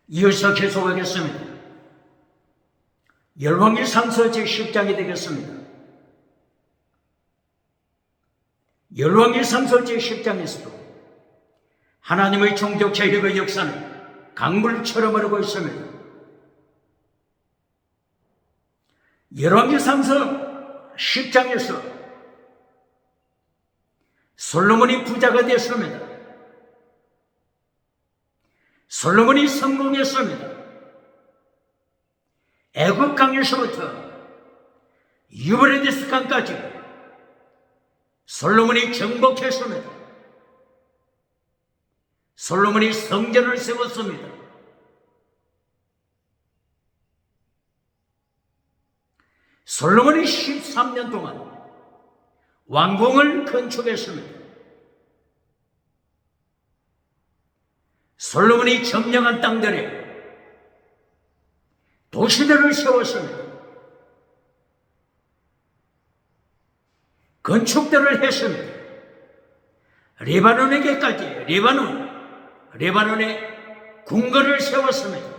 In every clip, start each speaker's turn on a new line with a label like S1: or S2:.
S1: 이어서 계속하겠습니다. 열왕기상서 제10장이 되겠습니다. 열왕기상서 제10장에서도 하나님의 종족 제력의 역사는 강물처럼 흐르고 있습니다. 열왕기상서 10장에서 솔로몬이 부자가 됐습니다. 솔로몬이 성공했습니다. 애굽 강에서부터 유브라디스 강까지 솔로몬이 정복했습니다. 솔로몬이 성전을 세웠습니다. 솔로몬이 13년 동안 왕궁을 건축했습니다. 솔로몬이 점령한 땅들에 도시들을 세웠습니다. 건축들을 했습니다. 레바논에게까지 레바논에 궁궐을 세웠습니다.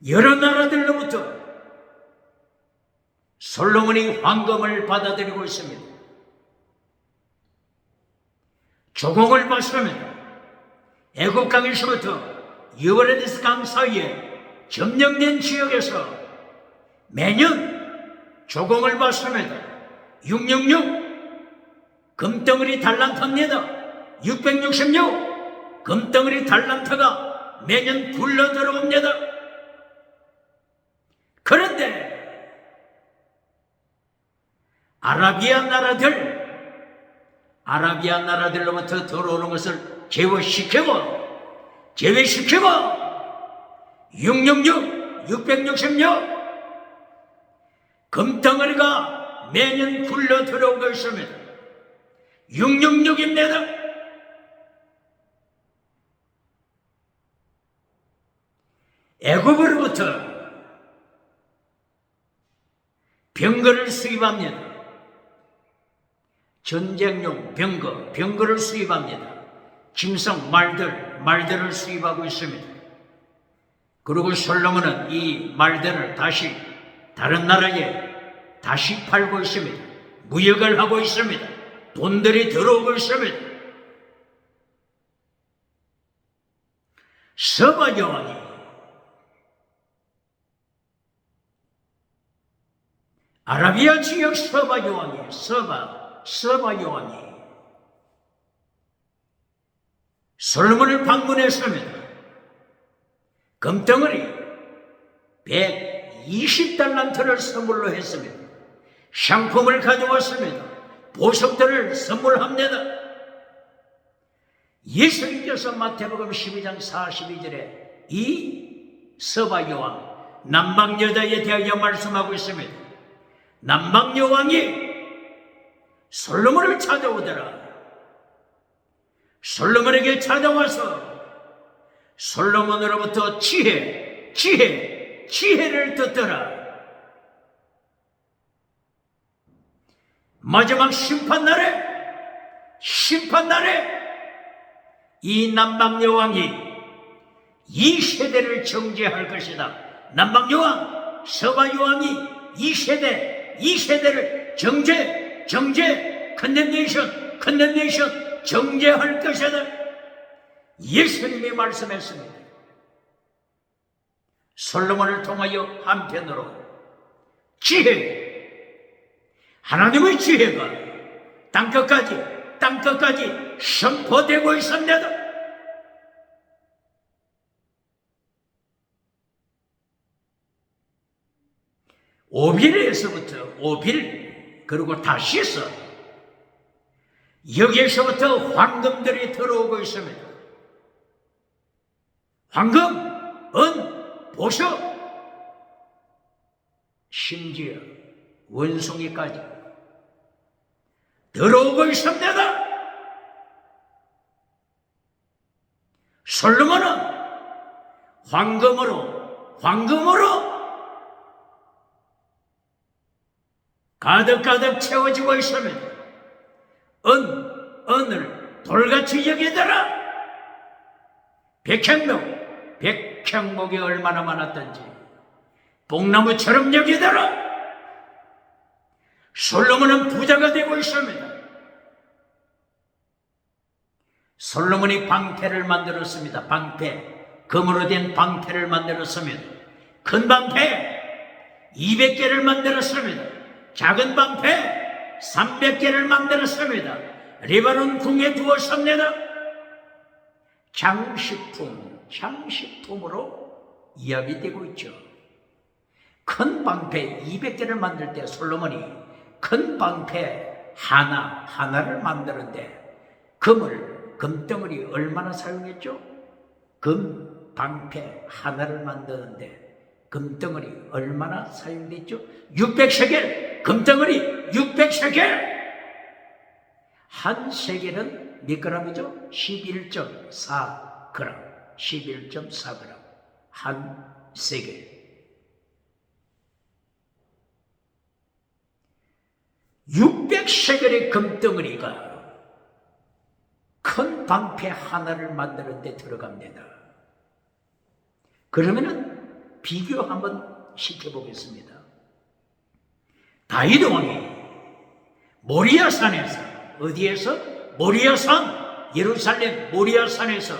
S1: 여러 나라들로부터 솔로몬이 황금을 받아들이고 있습니다. 조공을 받습니다. 애국강에서부터 유브라디스 강 사이에 점령된 지역에서 매년 조공을 받습니다. 666 금덩어리 달란트입니다. 666 금덩어리 달란트가 매년 굴러 들어옵니다. 그런데 아라비아 나라들로부터 들어오는 것을 제외시키고 666 금덩어리가 매년 굴러 들어오고 있습니다. 666입니다. 애굽으로부터 병거를 수입합니다. 전쟁용 병거를 수입합니다. 짐승 말들을 수입하고 있습니다. 그리고 솔로몬은 이 말들을 다시 다른 나라에 다시 팔고 있습니다. 무역을 하고 있습니다. 돈들이 들어오고 있습니다. 서바 여왕이 아라비아 지역 서바 여왕이 솔로몬을 방문했습니다. 금덩어리 120달란트를 선물로 했습니다. 상품을 가져왔습니다. 보석들을 선물합니다. 예수님께서 마태복음 12장 42절에 이 서바 여왕 남방 여자에 대하여 말씀하고 있습니다. 남방 여왕이 솔로몬을 찾아오더라. 솔로몬에게 찾아와서 솔로몬으로부터 지혜를 듣더라. 마지막 심판날에 이 남방 여왕이 이 세대를 정죄할 것이다. 남방 여왕, 서바 여왕이 이 세대를 컨덴네이션 정죄할 것이다. 예수님이 말씀했습니다. 솔로몬을 통하여 한편으로 하나님의 지혜가 땅끝까지 선포되고 있습니다. 오빌에서부터 그리고 다시서 여기에서부터 황금들이 들어오고 있습니다. 황금, 은, 보석, 심지어 원숭이까지 들어오고 있습니다. 솔로몬은 황금으로 가득 채워지고 있습니다. 은을 돌같이 여기더라. 백향목이 얼마나 많았던지 뽕나무처럼 여기더라. 솔로몬은 부자가 되고 있습니다. 솔로몬이 방패를 만들었습니다. 방패, 금으로 된 방패를 만들었습니다. 큰 방패 200개를 만들었습니다. 작은 방패 300개를 만들었습니다. 리바논 궁에 두었습니다. 장식품으로 이야기 되고 있죠. 큰 방패 200개를 만들 때 솔로몬이 큰 방패 하나를 만드는데 금덩어리 얼마나 사용했죠? 금 방패 하나를 만드는데 금덩어리 얼마나 사용됐죠? 600세겔. 금덩어리 600세겔. 한 세겔은 몇 그램이죠? 11.4g. 11.4g. 한 세겔. 600세겔의 금덩어리가 큰 방패 하나를 만드는 데 들어갑니다. 그러면은 비교 한번 시켜보겠습니다. 다윗 왕이 모리아산에서, 어디에서? 모리아산, 예루살렘 모리아산에서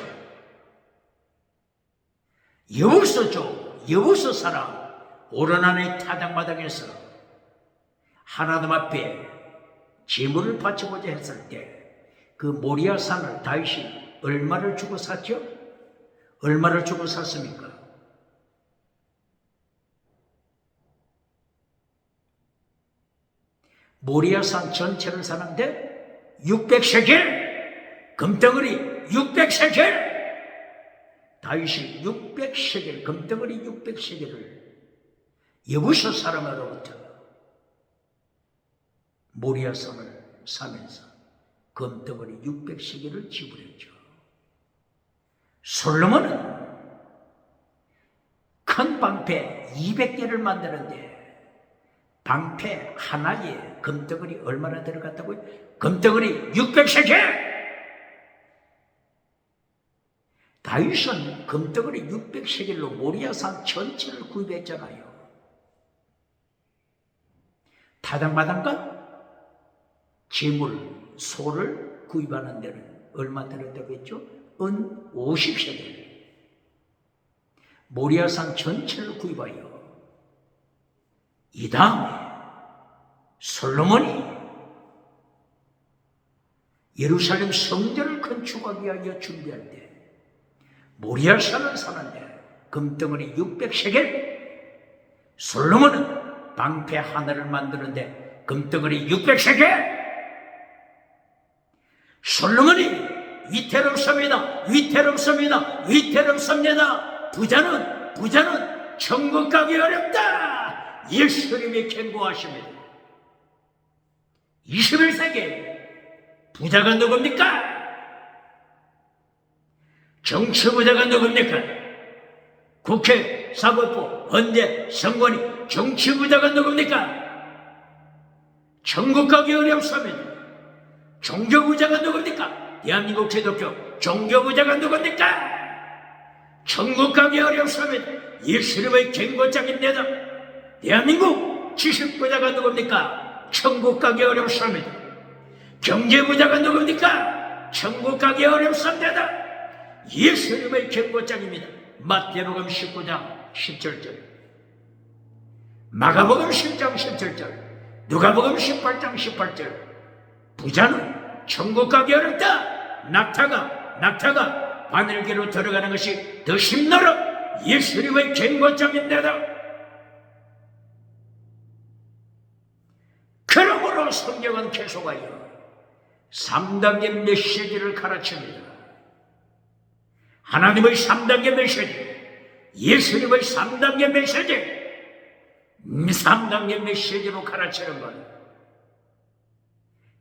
S1: 여부서 사람 오르난의 타작마당에서 하나님 앞에 제물을 바치고자 했을 때 그 모리아산을 다윗이 얼마를 주고 샀죠? 얼마를 주고 샀습니까? 모리아산 전체를 사는데 600세겔, 금덩어리 600세겔. 다윗이 600세겔, 금덩어리 600세겔을 여부서 사람으로부터 모리아산을 사면서 금덩어리 600세겔을 지불했죠. 솔로몬은 큰 방패 200개를 만드는데 방패 하나에 금덩어리 얼마나 들어갔다고요? 금덩어리 600세겔! 다윗은 금덩어리 600세겔로 모리아산 전체를 구입했잖아요. 타작마당과 제물, 소를 구입하는 데는 얼마 들었다고 했죠? 은 50세겔. 모리아산 전체를 구입하여 이 다음에 솔로몬이 예루살렘 성전을 건축하기 위하여 준비할 때 모리아산을 사는데 금덩어리 600세겔. 솔로몬은 방패 하나를 만드는데 금덩어리 600세겔. 솔로몬이 위태롭습니다. 부자는 천국 가기 어렵다. 예수님이 경고하십니다. 21세기 부자가 누굽니까? 정치 부자가 누굽니까? 국회, 사법부, 헌재, 선관위 정치 부자가 누굽니까? 천국 가기 어렵습니다. 종교부자가 누굽니까? 대한민국 기독교 종교부자가 누굽니까? 천국 가기 어렵습니다. 예수님의 경고장입니다. 대한민국 지식부자가 누굽니까? 천국 가기 어렵습니다. 경제부자가 누굽니까? 천국 가기 어렵습니다. 예수님의 경고장입니다. 마태복음 19장 17절, 마가복음 10장 17절, 누가복음 18장 18절. 부자는 천국 가기 어렵다. 낙타가 바늘기로 들어가는 것이 더 힘들어. 예수님의 경고장입니다. 그러므로 성경은 계속하여 3단계 메시지를 가르칩니다. 하나님의 3단계 메시지, 예수님의 3단계 메시지, 3단계 메시지로 가르치는 것.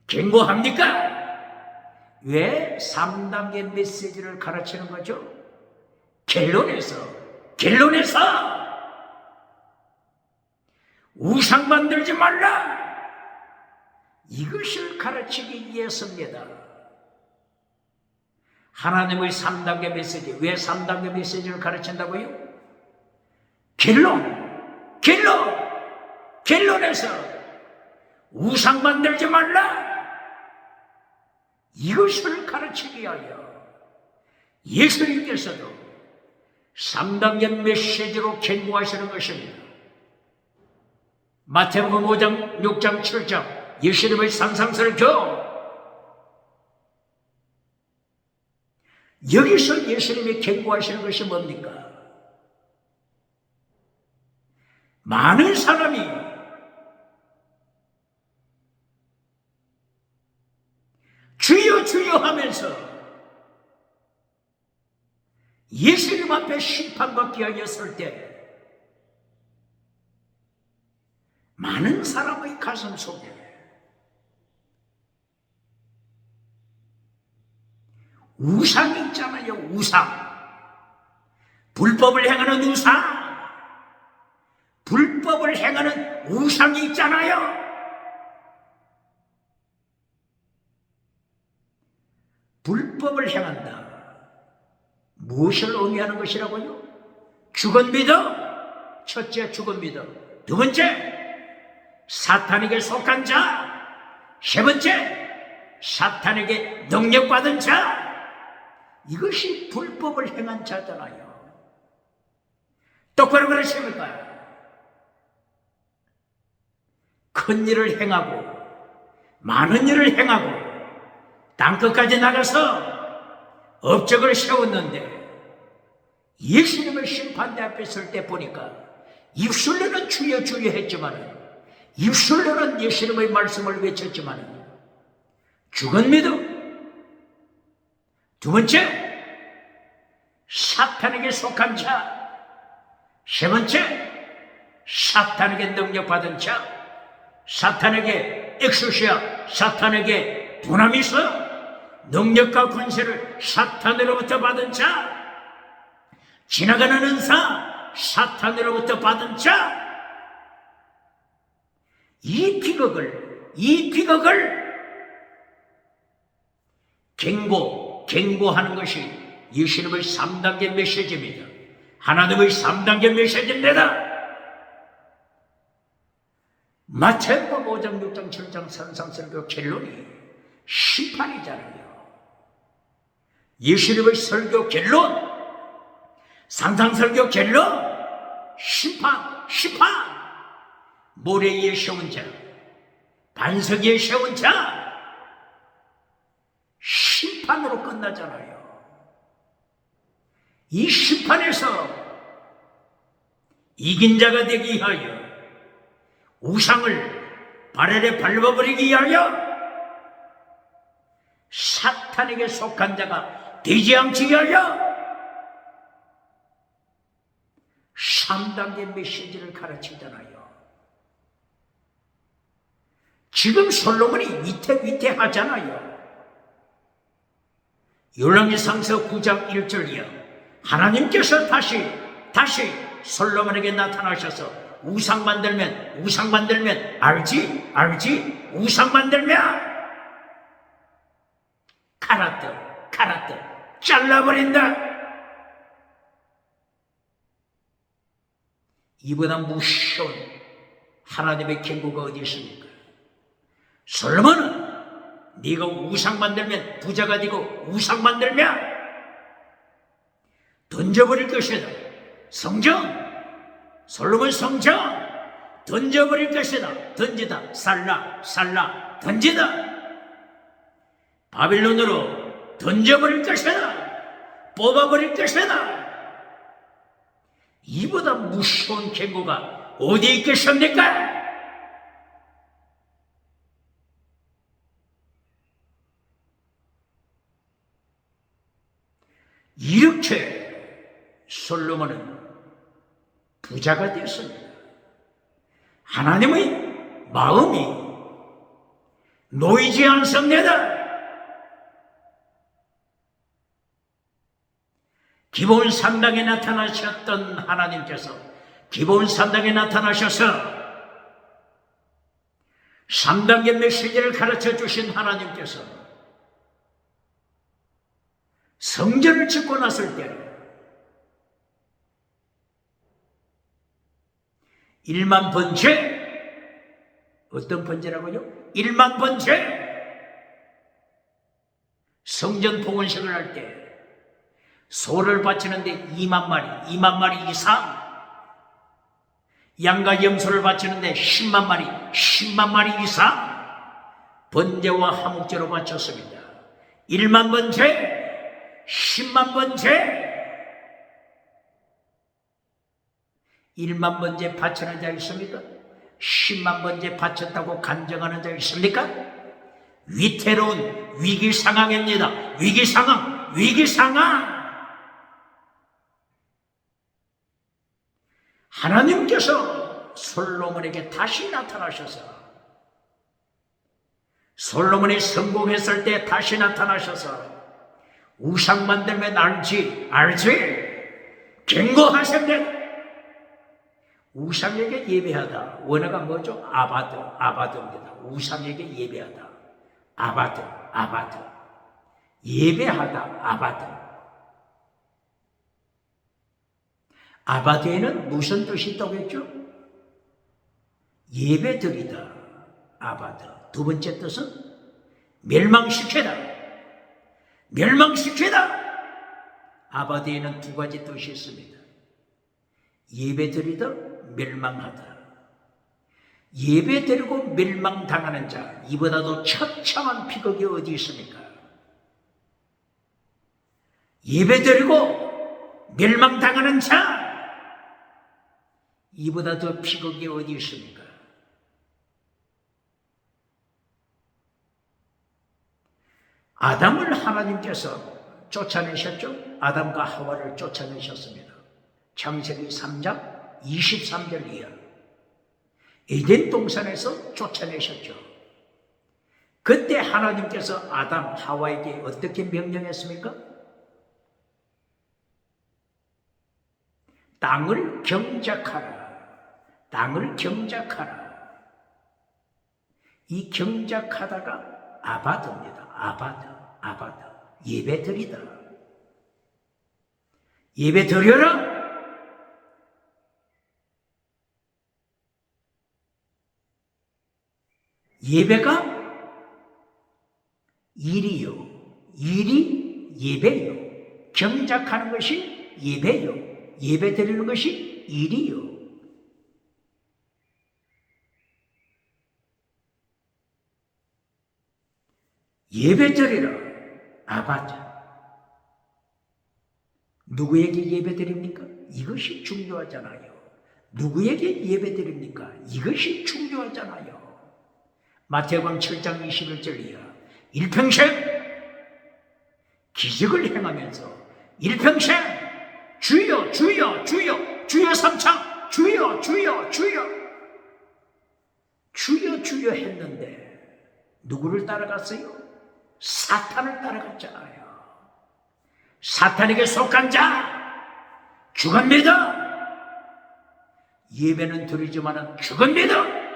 S1: 경고합니까? 왜 3단계 메시지를 가르치는 거죠? 결론에서 우상 만들지 말라. 이것을 가르치기 위해서입니다. 하나님의 3단계 메시지. 왜 3단계 메시지를 가르친다고요? 결론에서 우상 만들지 말라. 이것을 가르치기 위하여 예수님께서도 3단계 메시지로 경고하시는 것입니다. 마태복음 5장, 6장, 7장 예수님의 산상설교. 여기서 예수님이 경고하시는 것이 뭡니까? 많은 사람이 주여 주여 하면서 예수님 앞에 심판받기 위하여 설 때 많은 사람의 가슴 속에 우상이 있잖아요. 우상. 불법을 행하는 우상. 불법을 행하는 우상이 있잖아요. 불법을 행한다. 무엇을 의미하는 것이라고요? 죽은 믿음. 첫째, 죽은 믿음. 두 번째, 사탄에게 속한 자. 세 번째, 사탄에게 능력받은 자. 이것이 불법을 행한 자잖아요. 똑바로 그러십니까? 큰 일을 행하고 많은 일을 행하고 땅끝까지 나가서 업적을 세웠는데 예수님의 심판대 앞에 설 때 보니까 입술로는 주여 주여 했지만 입술로는 예수님의 말씀을 외쳤지만 죽은 믿음. 두 번째, 사탄에게 속한 자. 세 번째, 사탄에게 능력받은 자. 사탄에게 엑소시아, 사탄에게 두나미스, 능력과 권세를 사탄으로부터 받은 자. 지나가는 은사, 사탄으로부터 받은 자. 이 비극을 경고하는 것이 예수님의 3단계 메시지입니다. 하나님의 3단계 메시지입니다. 마태복음 5장, 6장, 7장 산상설교 결론이 심판이잖아요. 예수님의 설교 결론, 산상설교 결론, 심판. 모래 위에 세운 자, 반석 위에 세운 자, 심판으로 끝나잖아요. 이 심판에서 이긴 자가 되기 위하여 우상을 발 아래 밟아버리기 위하여 사탄에게 속한 자가 되지 않기 위하여 3단계 메시지를 가르치잖아요. 지금 솔로몬이 위태위태하잖아요. 열왕기상서 9장 1절이요. 하나님께서 다시 솔로몬에게 나타나셔서 우상 만들면 알지? 우상 만들면 카라트 잘라버린다. 이보다 무서운 하나님의 경고가 어디 있습니까? 솔로몬은 네가 우상 만들면 부자가 되고 우상 만들면 던져버릴 것이다. 솔로몬 성전 던져버릴 것이다. 던지다. 살라 던지다. 바빌론으로 던져버릴 것이다. 뽑아버릴 것이다. 이보다 무서운 경고가 어디 있겠습니까? 이렇게 솔로몬은 부자가 되었습니다. 하나님의 마음이 놓이지 않습니다. 기본 3당에 나타나셨던 하나님께서 기본 3당에 나타나셔서 3단계 메시지를 가르쳐 주신 하나님께서 성전을 짓고 났을 때 1만 번째, 어떤 번제라고요? 1만 번째 성전 봉헌식을 할 때 소를 바치는데 2만 마리 이상, 양과 염소를 바치는데 10만 마리 이상 번제와 화목제로 바쳤습니다. 1만 번째, 10만 번째, 1만 번째 바치는 자 있습니까? 10만 번째 바쳤다고 간증하는 자 있습니까? 위태로운 위기 상황입니다. 위기 상황. 하나님께서 솔로몬에게 다시 나타나셔서, 솔로몬이 성공했을 때 다시 나타나셔서 우상 만들면 알지? 경고하셨네. 우상에게 예배하다. 원어가 뭐죠? 아바드입니다. 우상에게 예배하다. 아바드. 예배하다. 아바드에는 무슨 뜻이 있다고 했죠? 예배드리다. 아바드. 두 번째 뜻은 멸망시키다. 아바드에는 두 가지 뜻이 있습니다. 예배드리다, 멸망하다. 예배드리고 멸망당하는 자, 이보다도 처참한 비극이 어디 있습니까? 예배드리고 멸망당하는 자, 이보다 더 비극이 어디 있습니까? 아담을 하나님께서 쫓아내셨죠? 아담과 하와를 쫓아내셨습니다. 창세기 3장 23절 이하 에덴 동산에서 쫓아내셨죠. 그때 하나님께서 아담, 하와에게 어떻게 명령했습니까? 땅을 경작하라. 이 경작하다가 아바드입니다. 아바드. 예배드리다. 예배드려라. 예배가 일이 예배요. 경작하는 것이 예배요. 예배 드리는 것이 일이요. 예배 드리라. 아바드. 누구에게 예배 드립니까? 이것이 중요하잖아요. 누구에게 예배 드립니까? 이것이 중요하잖아요. 마태복음 7장 21절 이하 일평생 기적을 행하면서 일평생 주여 삼창 주여 했는데 누구를 따라갔어요? 사탄을 따라갔잖아요. 사탄에게 속한 자 죽습니다. 예배는 드리지만은 죽습니다.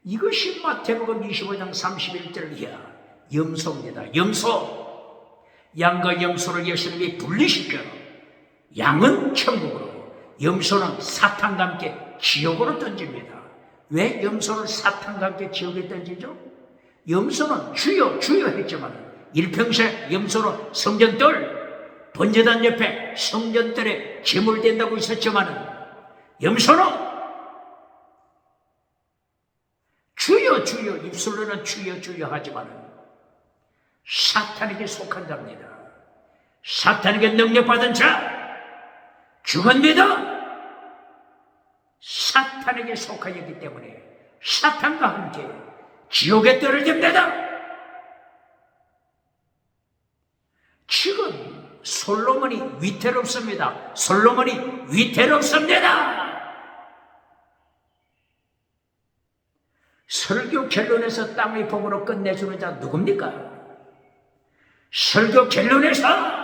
S1: 이것이 마태복음 25장 31절 이하 염소입니다. 염소. 양과 염소를 예수님이 분리시켜 양은 천국으로, 염소는 사탄과 함께 지옥으로 던집니다. 왜 염소를 사탄과 함께 지옥에 던지죠? 염소는 주여 했지만 일평생 염소로 성전들, 번제단 옆에 성전들에 제물된다고 있었지만 염소는 주여 입술로는 주여 하지만 사탄에게 속한 자입니다. 사탄에게 능력받은 자 죽습니다. 사탄에게 속하였기 때문에 사탄과 함께 지옥에 떨어집니다. 지금 솔로몬이 위태롭습니다. 설교 결론에서 땅의 복으로 끝내주는 자 누굽니까? 설교 결론에서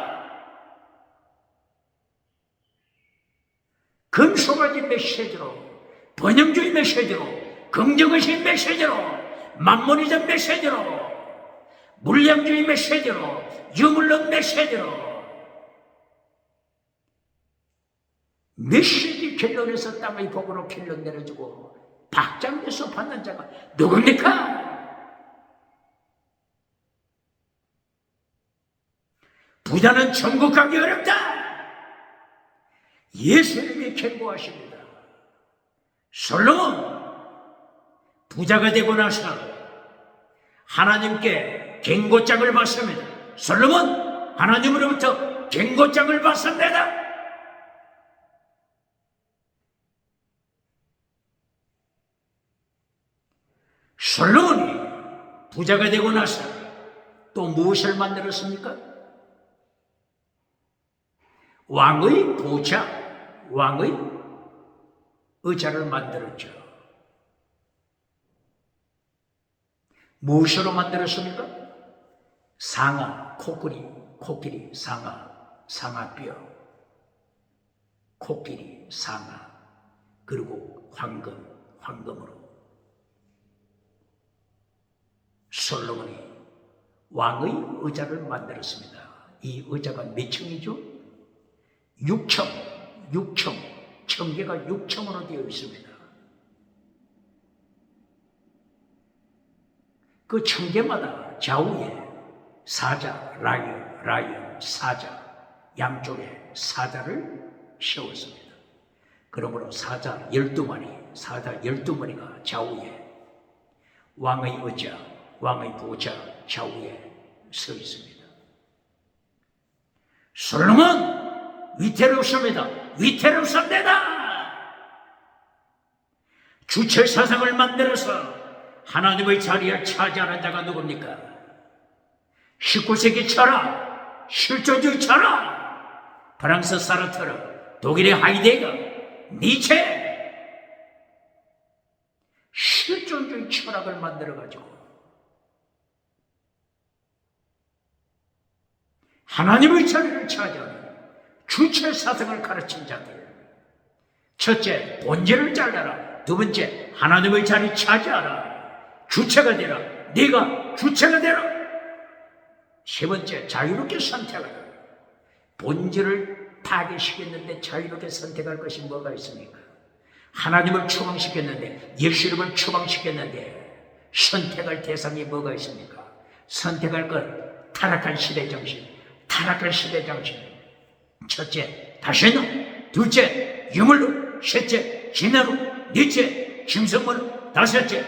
S1: 금송아지 메시지로, 번영주의 메시지로 긍정의식 메시지로, 만모니즘 메시지로, 물량주의 메시지로, 유물론 메시지로 메시지 결론에서 땅의 복으로 결론 내려주고 박장대소 받는 자가 누굽니까? 부자는 천국 가기 어렵다. 예수님이 경고하십니다. 솔로몬 부자가 되고 나서 하나님께 경고장을 받습니다. 솔로몬 하나님으로부터 경고장을 받습니다. 솔로몬이 부자가 되고 나서 또 무엇을 만들었습니까? 왕의 보좌, 왕의 의자를 만들었죠. 무엇으로 만들었습니까? 상아, 코끼리, 상아뼈, 코끼리, 상아, 그리고 황금으로 솔로몬이 왕의 의자를 만들었습니다. 이 의자가 몇 층이죠? 6층, 청계가 6층으로 되어 있습니다. 그 청계마다 좌우에 사자, 라이언, 사자, 양쪽에 사자를 세웠습니다. 그러므로 사자 12마리가 좌우에 왕의 의자, 왕의 보좌 좌우에 서 있습니다. 솔로몬 위태롭습니다. 주체사상을 만들어서 하나님의 자리를 차지하는 자가 누굽니까? 19세기 철학, 실존주의 철학, 프랑스 사르트르, 독일의 하이데거, 니체, 실존주의 철학을 만들어가지고 하나님의 자리를 차지하는 주체사상을 가르친 자들. 첫째, 본질을 잘라라. 두 번째, 하나님의 자리 차지하라. 주체가 되라. 네가 주체가 되라. 세 번째, 자유롭게 선택하라. 본질을 파괴시켰는데 자유롭게 선택할 것이 뭐가 있습니까? 하나님을 추방시켰는데, 예수님을 추방시켰는데 선택할 대상이 뭐가 있습니까? 선택할 것, 타락한 시대 정신. 첫째, 다시는. 둘째, 유물론. 셋째, 진화로. 넷째, 심성문화. 다섯째,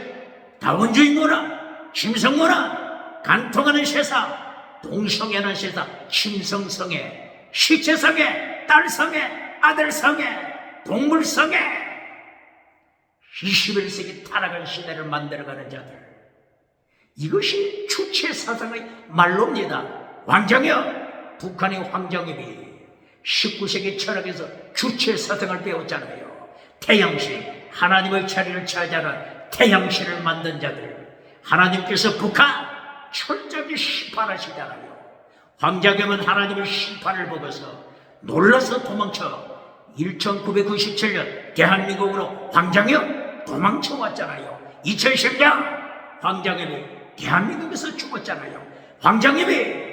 S1: 다원주의 문화, 심성문화. 간통하는 세상, 동성애하는 세상, 심성성애, 시체성애, 딸성애, 아들성애, 동물성애. 21세기 타락한 시대를 만들어가는 자들. 이것이 주체사상의 말로입니다. 황정엽, 북한의 황정엽이 19세기 철학에서 주체사상을 배웠잖아요. 태양신, 하나님의 자리를 차지하는 태양신을 만든 자들. 하나님께서 북한 철저하게 심판하시잖아요. 황정엽은 하나님의 심판을 보고서 놀라서 도망쳐 1997년 대한민국으로 황정엽 도망쳐 왔잖아요. 2010년 황정엽이 대한민국에서 죽었잖아요. 황정엽이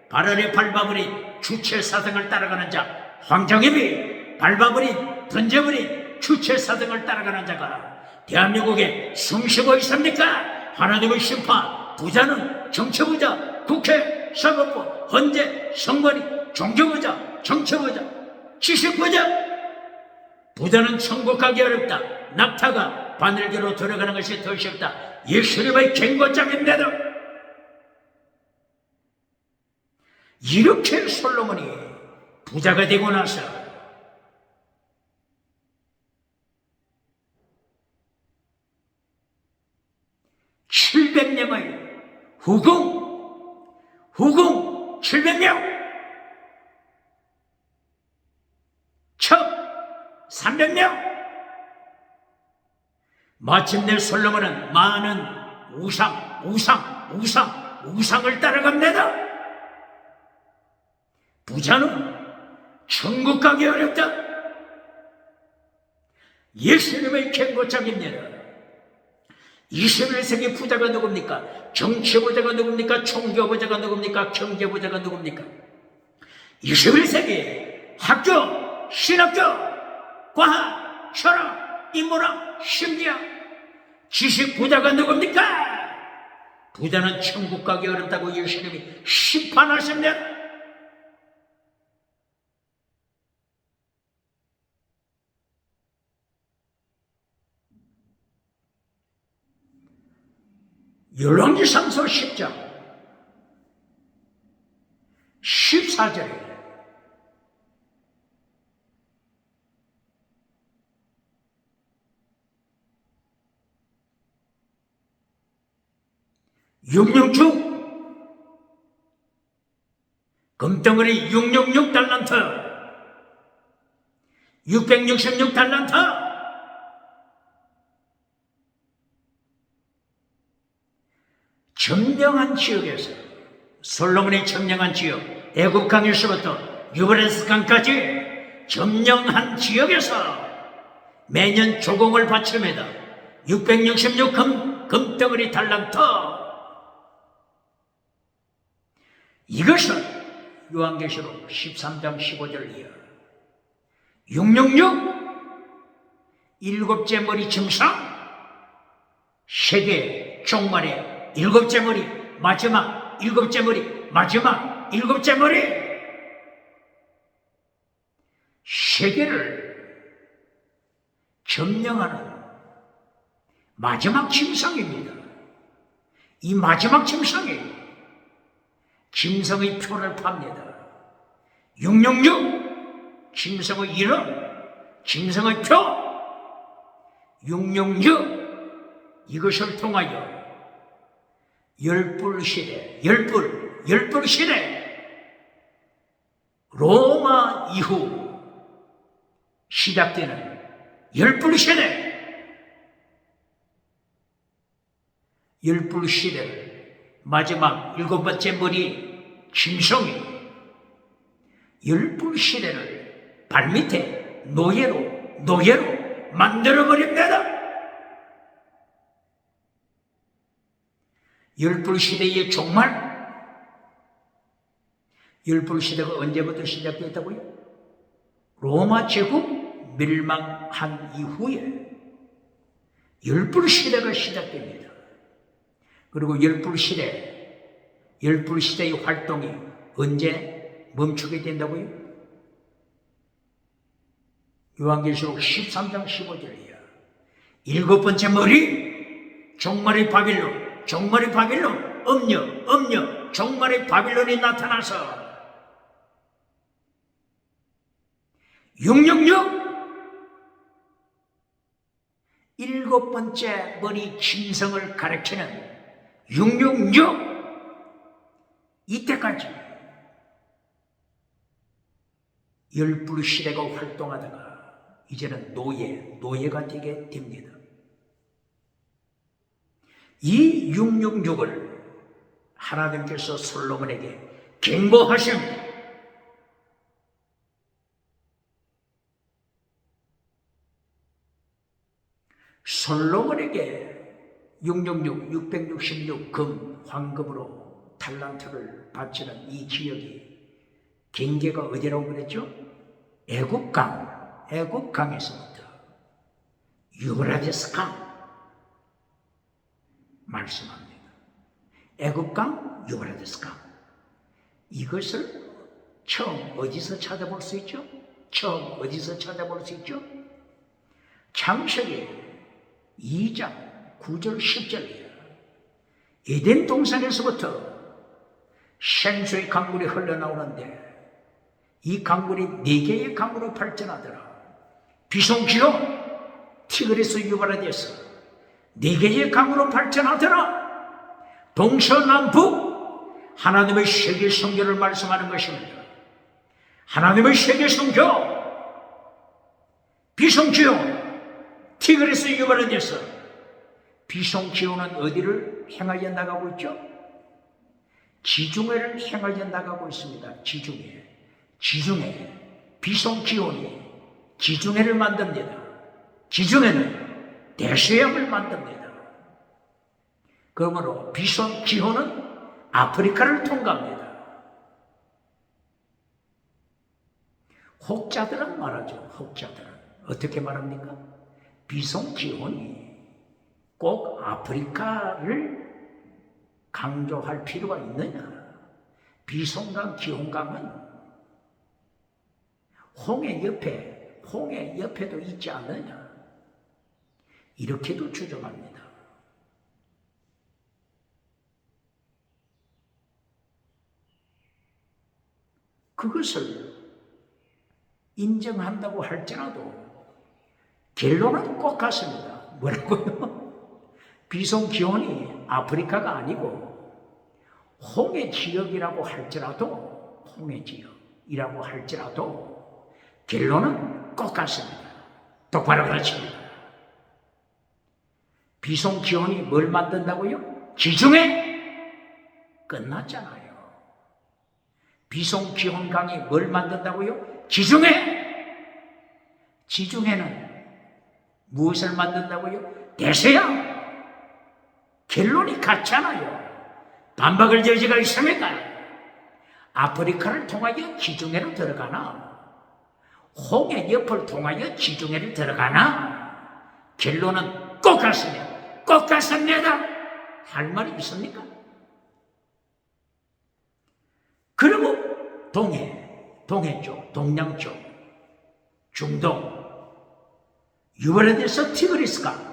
S1: 발언에 밟아버린 주체사상을 따라가는 자, 황정엽이 밟아버린, 던져버린 주체사상을 따라가는 자가 대한민국에 숨쉬고 있습니까? 하나님의 심판, 부자는 정치부자, 국회, 사법부, 헌재, 선관위, 종교부자, 정치부자, 지식부자. 부자는 천국 가기 어렵다. 낙타가 바늘개로 들어가는 것이 더 쉽다. 예수님의 경고장인데도 이렇게 솔로몬이 부자가 되고 나서 700명의 후궁 700명, 첩 300명. 마침내 솔로몬은 많은 우상을 따라갑니다. 부자는 천국 가기 어렵다. 예수님의 경고장입니다. 21세기 부자가 누굽니까? 정치 부자가 누굽니까? 총교 부자가 누굽니까? 경제 부자가 누굽니까? 21세기 학교, 신학교, 과학, 철학, 인문학, 심리학, 지식 부자가 누굽니까? 부자는 천국 가기 어렵다고 예수님이 심판하십니다. 열왕기상서 10장 14절에 육육축 금덩어리 666달란트 666달란트 점령한 지역에서 솔로몬이 점령한 지역 애굽 강에서부터 유브라데스 강까지 점령한 지역에서 매년 조공을 바칩니다. 666 금덩어리 달란트. 이것은 요한계시록 13장 15절 이하 666 일곱째 머리 증상 세계 종말의 일곱째 머리 마지막 일곱째 머리 마지막 일곱째 머리 세계를 점령하는 마지막 침상입니다. 이 마지막 침상이 짐승의 표를 팝니다. 666 짐승의 이름 짐승의 표 666 이것을 통하여 열불 시대 열불 시대 로마 이후 시작되는 열불 시대 열불 시대를 마지막 일곱 번째 머리 짐승이 열불 시대를 발밑에 노예로 만들어버립니다. 열불 시대의 종말 열불 시대가 언제부터 시작됐다고요? 로마 제국 멸망한 이후에 열불 시대가 시작됩니다. 그리고 열불 시대의 활동이 언제 멈추게 된다고요? 요한계시록 13장 15절이야. 일곱 번째 머리 종말의 바빌론 음녀 종말의 바빌론이 나타나서 666 일곱 번째 머리 짐승을 가리키는 666 이때까지 열불 시대가 활동하다가 이제는 노예가 되게 됩니다. 이 666을 하나님께서 솔로몬에게 경고하십니다. 솔로몬에게 666 금, 황금으로 달란트를 바치는 이 지역이 경계가 어디라고 그랬죠? 애국강에서부터 유브라데스 강 말씀합니다. 애국강, 유브라데스 강. 이것을 처음 어디서 찾아볼 수 있죠? 창세기 2장 9절 10절이에요. 에덴 동산에서부터 생수의 강물이 흘러나오는데 이 강물이 4개의 강으로 발전하더라. 비송, 기론, 티그리스, 유브라데스 4개의 강으로 발전하더라. 동서남북 하나님의 세계 선교를 말씀하는 것입니다. 하나님의 세계 선교 비송, 기론, 티그리스, 유브라데스. 비송, 기온은 어디를 향하여 나가고 있죠? 지중해를 향하여 나가고 있습니다. 지중해 비송, 기온이 지중해를 만듭니다. 지중해는 대서양을 만듭니다. 그러므로 비손 기혼은 아프리카를 통과합니다. 혹자들은 말하죠. 혹자들은 어떻게 말합니까? 비손 기혼이 꼭 아프리카를 강조할 필요가 있느냐? 비손강 기혼강은 홍해 옆에도 있지 않느냐? 이렇게도 주장합니다. 그것을 인정한다고 할지라도 결론은 꼭 같습니다. 뭐라고요? 비손 기혼이 아프리카가 아니고 홍해 지역이라고 할지라도 결론은 꼭 같습니다. 똑바로 가르칩니다. 비손 기혼이 뭘 만든다고요? 지중해? 끝났잖아요. 비손 기혼 강이 뭘 만든다고요? 지중해는 무엇을 만든다고요? 대서양. 결론이 같잖아요. 반박을 여지가 있습니까? 아프리카를 통하여 지중해로 들어가나 홍해 옆을 통하여 지중해를 들어가나 결론은 꼭 같습니다. 꼭 같습니다. 할 말이 있습니까? 그리고 동해 쪽, 동양 쪽, 중동, 유브라데스 티그리스강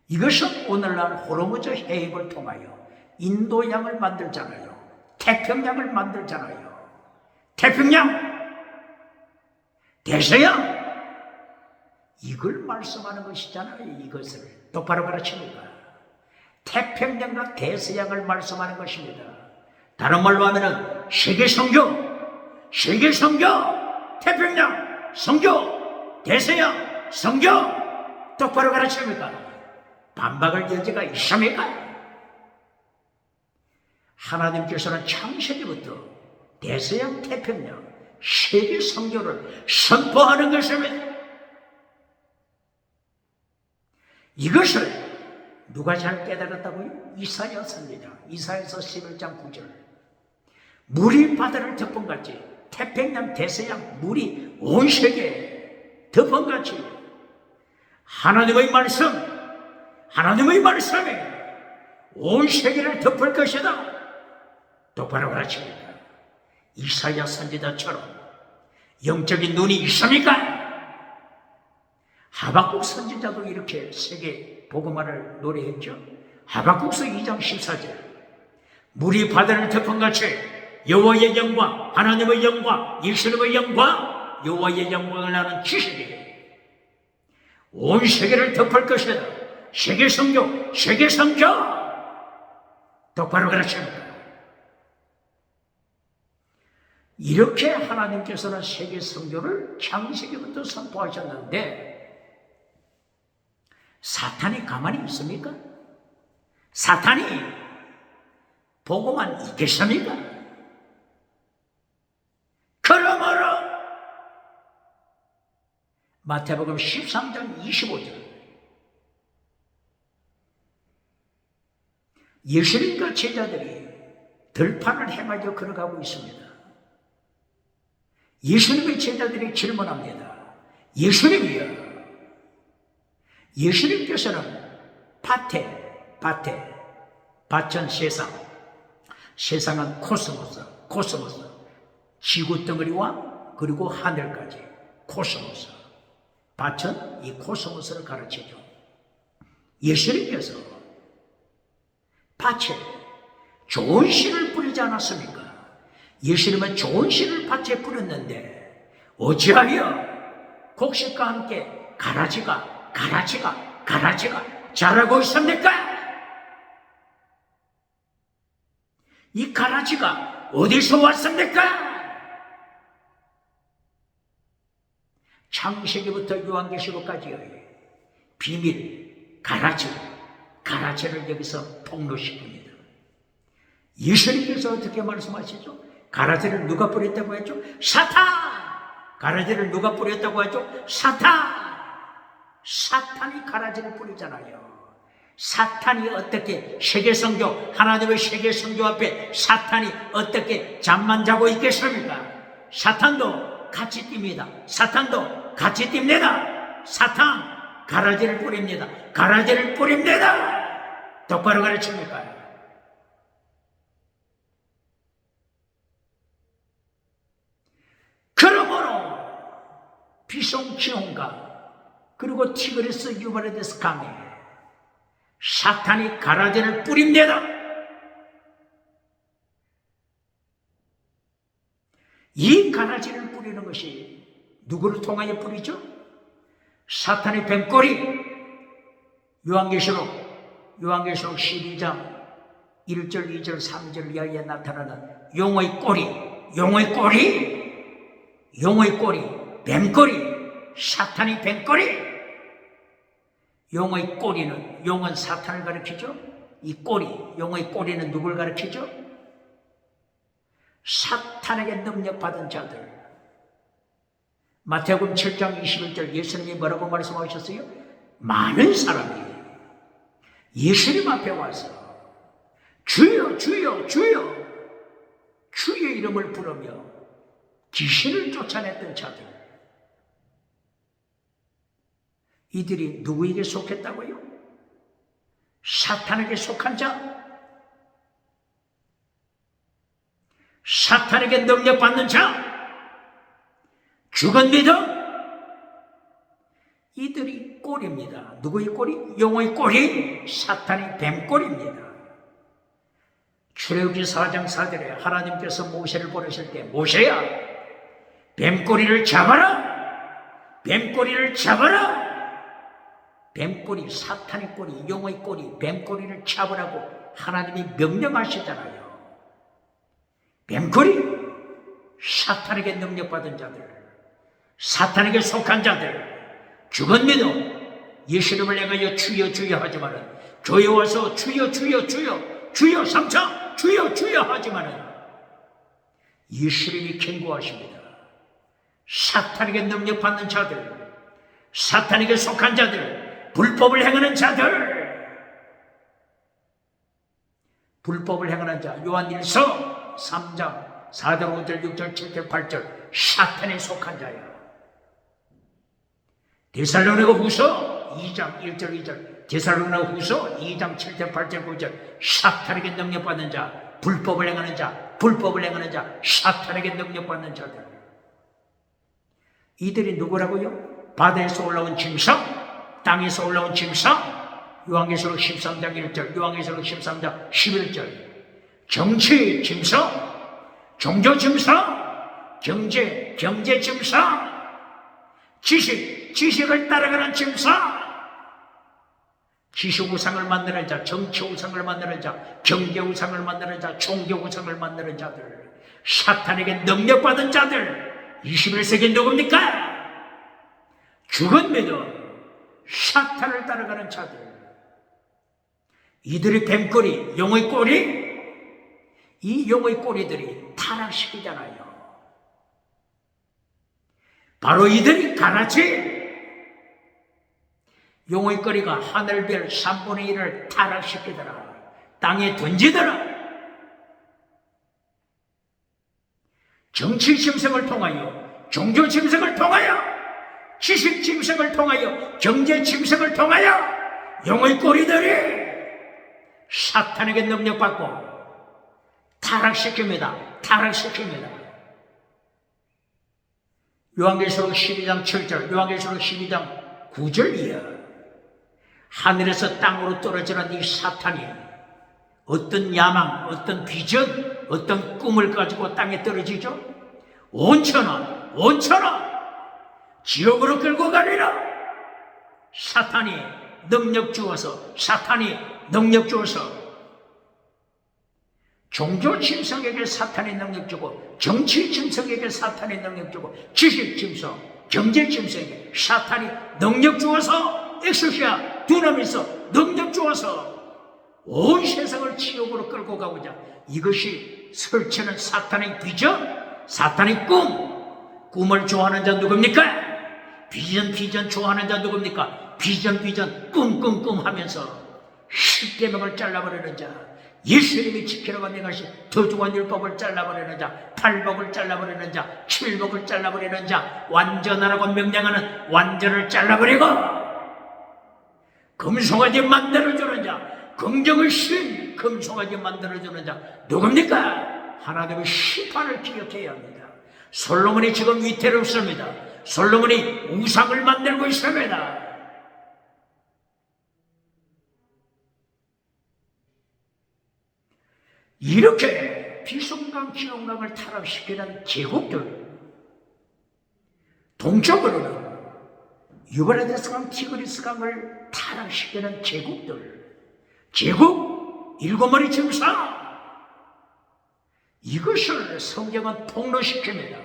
S1: 이것은 오늘날 호르무즈 해협을 통하여 인도양을 만들잖아요. 태평양을 만들잖아요. 태평양, 대서양 이걸 말씀하는 것이잖아요. 이것을 똑바로 가르칩니다. 태평양과 대서양을 말씀하는 것입니다. 다른 말로 하면은 세계성교, 태평양, 성교, 대서양, 성교 똑바로 가르칩니까? 반박할 여지가 있습니까? 하나님께서는 창세기부터 대서양, 태평양, 세계성교를 선포하는 것입니다. 이것을 누가 잘 깨달았다고요? 이사야 선지자, 이사야서 11장 9절. 물이 바다를 덮은같이 태평양, 대서양, 물이 온 세계에 덮은같이 하나님의 말씀이 온 세계를 덮을 것이다. 똑바로 가르칩니다. 이사야 선지자처럼 영적인 눈이 있습니까? 하박국 선지자도 이렇게 세계 복음화를 노래했죠. 하박국서 2장 14절. 물이 바다를 덮은같이 여호와의 영광, 하나님의 영광, 예수님의 영광, 여호와의 영광을 아는 지식이 온 세계를 덮을 것이다. 세계성교 똑바로 가르칩니다. 이렇게 하나님께서는 세계성교를 창세기부터 선포하셨는데 사탄이 가만히 있습니까? 사탄이 보고만 있겠습니까? 그러므로 마태복음 13장 25절 예수님과 제자들이 들판을 헤매져 걸어가고 있습니다. 예수님의 제자들이 질문합니다. 예수님께서는 밭은 세상은 코스모스, 지구 덩어리와 그리고 하늘까지 코스모스. 밭은 이 코스모스를 가르치죠. 예수님께서 밭에 좋은 씨를 뿌리지 않았습니까? 예수님은 좋은 씨를 밭에 뿌렸는데 어찌하여 곡식과 함께 가라지가 자라고 있습니까? 이 가라지가 어디서 왔습니까? 창세기부터 요한계시록까지의 비밀 가라지를 여기서 폭로시킵니다. 예수님께서 어떻게 말씀하시죠? 가라지를 누가 뿌렸다고 했죠? 사탄! 가라지를 누가 뿌렸다고 했죠? 사탄이 가라지를 뿌리잖아요. 사탄이 어떻게 세계성교, 하나님의 세계성교 앞에 사탄이 어떻게 잠만 자고 있겠습니까? 사탄도 같이 뜁니다. 사탄도 같이 뜁니다. 사탄 가라지를 뿌립니다. 가라지를 뿌립니다. 똑바로 가르칩니까? 그러므로 비송치온가 그리고 티그리스 유브라데스 강에 사탄이 가라지를 뿌립니다. 이 가라지를 뿌리는 것이 누구를 통하여 뿌리죠? 사탄의 뱀꼬리. 요한계시록 12장 1절, 2절, 3절 이하에 나타나는 용의 꼬리, 용의 꼬리, 용의 꼬리, 뱀꼬리, 사탄의 뱀꼬리. 용의 꼬리는, 용은 사탄을 가리키죠. 이 꼬리, 용의 꼬리는 누굴 가리키죠? 사탄에게 능력받은 자들. 마태복음 7장 21절 예수님이 뭐라고 말씀하셨어요? 많은 사람이 예수님 앞에 와서 주여 주여 주여 주의 이름을 부르며 귀신을 쫓아냈던 자들. 이들이 누구에게 속했다고요? 사탄에게 속한 자, 사탄에게 능력받는 자, 죽은 믿음. 이들이 꼬리입니다. 누구의 꼬리? 용의 꼬리, 사탄의 뱀꼬리입니다. 출애굽기 4장 4절에 하나님께서 모세를 보내실 때 모세야 뱀꼬리를 잡아라, 뱀꼬리를 잡아라. 뱀꼬리, 사탄의 꼬리, 용의 꼬리, 뱀꼬리를 잡으라고 하나님이 명령하시잖아요. 뱀꼬리, 사탄에게 능력받은 자들, 사탄에게 속한 자들, 죽은 믿음, 예수님을 향하여 주여 주여 하지만은 교회 와서 주여 주여 주여 주여 삼창 주여 주여 하지만은 예수님이 경고하십니다. 사탄에게 능력받는 자들, 사탄에게 속한 자들, 불법을 행하는 자들, 불법을 행하는 자, 요한일서 3장 4절 5절 6절 7절 8절 사탄에 속한 자야. 데살로니가 후서 2장 1절 2절, 데살로니가 후서 2장 7절 8절 9절 사탄에게 능력받는 자, 불법을 행하는 자, 불법을 행하는 자, 사탄에게 능력받는 자들. 이들이 누구라고요? 바다에서 올라온 짐승, 땅에서 올라온 짐승. 요한계시록 13장 1절, 요한계시록 13장 11절. 정치 짐승, 종교 짐승, 경제 짐승, 지식을 따라가는 짐승, 지식 우상을 만드는 자, 정치 우상을 만드는 자, 경제 우상을 만드는 자, 종교 우상을 만드는 자들, 사탄에게 능력받은 자들. 21세기 누굽니까? 죽은 믿음, 사탄을 따라가는 자들. 이들의 뱀꼬리, 용의 꼬리, 이 용의 꼬리들이 타락시키잖아요. 바로 이들이 가라지. 용의 꼬리가 하늘별 3분의 1을 타락시키더라. 땅에 던지더라. 정치 짐승을 통하여, 종교 짐승을 통하여, 지식 짐승을 통하여, 경제 짐승을 통하여 용의 꼬리들이 사탄에게 능력받고 타락시킵니다. 타락시킵니다. 요한계시록 12장 7절, 요한계시록 12장 9절 이하. 하늘에서 땅으로 떨어지는 이 사탄이 어떤 야망, 어떤 비전, 어떤 꿈을 가지고 땅에 떨어지죠? 온천하 지옥으로 끌고 가리라. 사탄이 능력 주어서, 사탄이 능력 주어서 종교 짐승에게 사탄의 능력 주고, 정치 짐승에게 사탄의 능력 주고, 지식 짐승, 경제 짐승에게 사탄이 능력 주어서, 엑소시아 두나미서 능력 주어서 온 세상을 지옥으로 끌고 가고자. 이것이 설치는 사탄의 비전, 사탄의 꿈을 좋아하는 자 누굽니까? 비전 좋아하는 자 누굽니까? 비전 꿈 하면서 십계명을 잘라버리는 자, 예수님이 지키라고 명하신 더중한 율법을 잘라버리는 자, 팔복을 잘라버리는 자, 칠복을 잘라버리는 자, 완전하라고 명령하는 완전을 잘라버리고 금송아지 만들어주는 자, 긍정을 신 금송아지 만들어주는 자 누굽니까? 하나님의 심판을 기억해야 합니다. 솔로몬이 지금 위태롭습니다. 솔로몬이 우상을 만들고 있습니다. 이렇게 비송강, 기용강을 타락시키는 제국들, 동쪽으로는 유브라데스강, 티그리스강을 타락시키는 제국들, 제국 일곱머리 증상, 이것을 성경은 폭로시킵니다.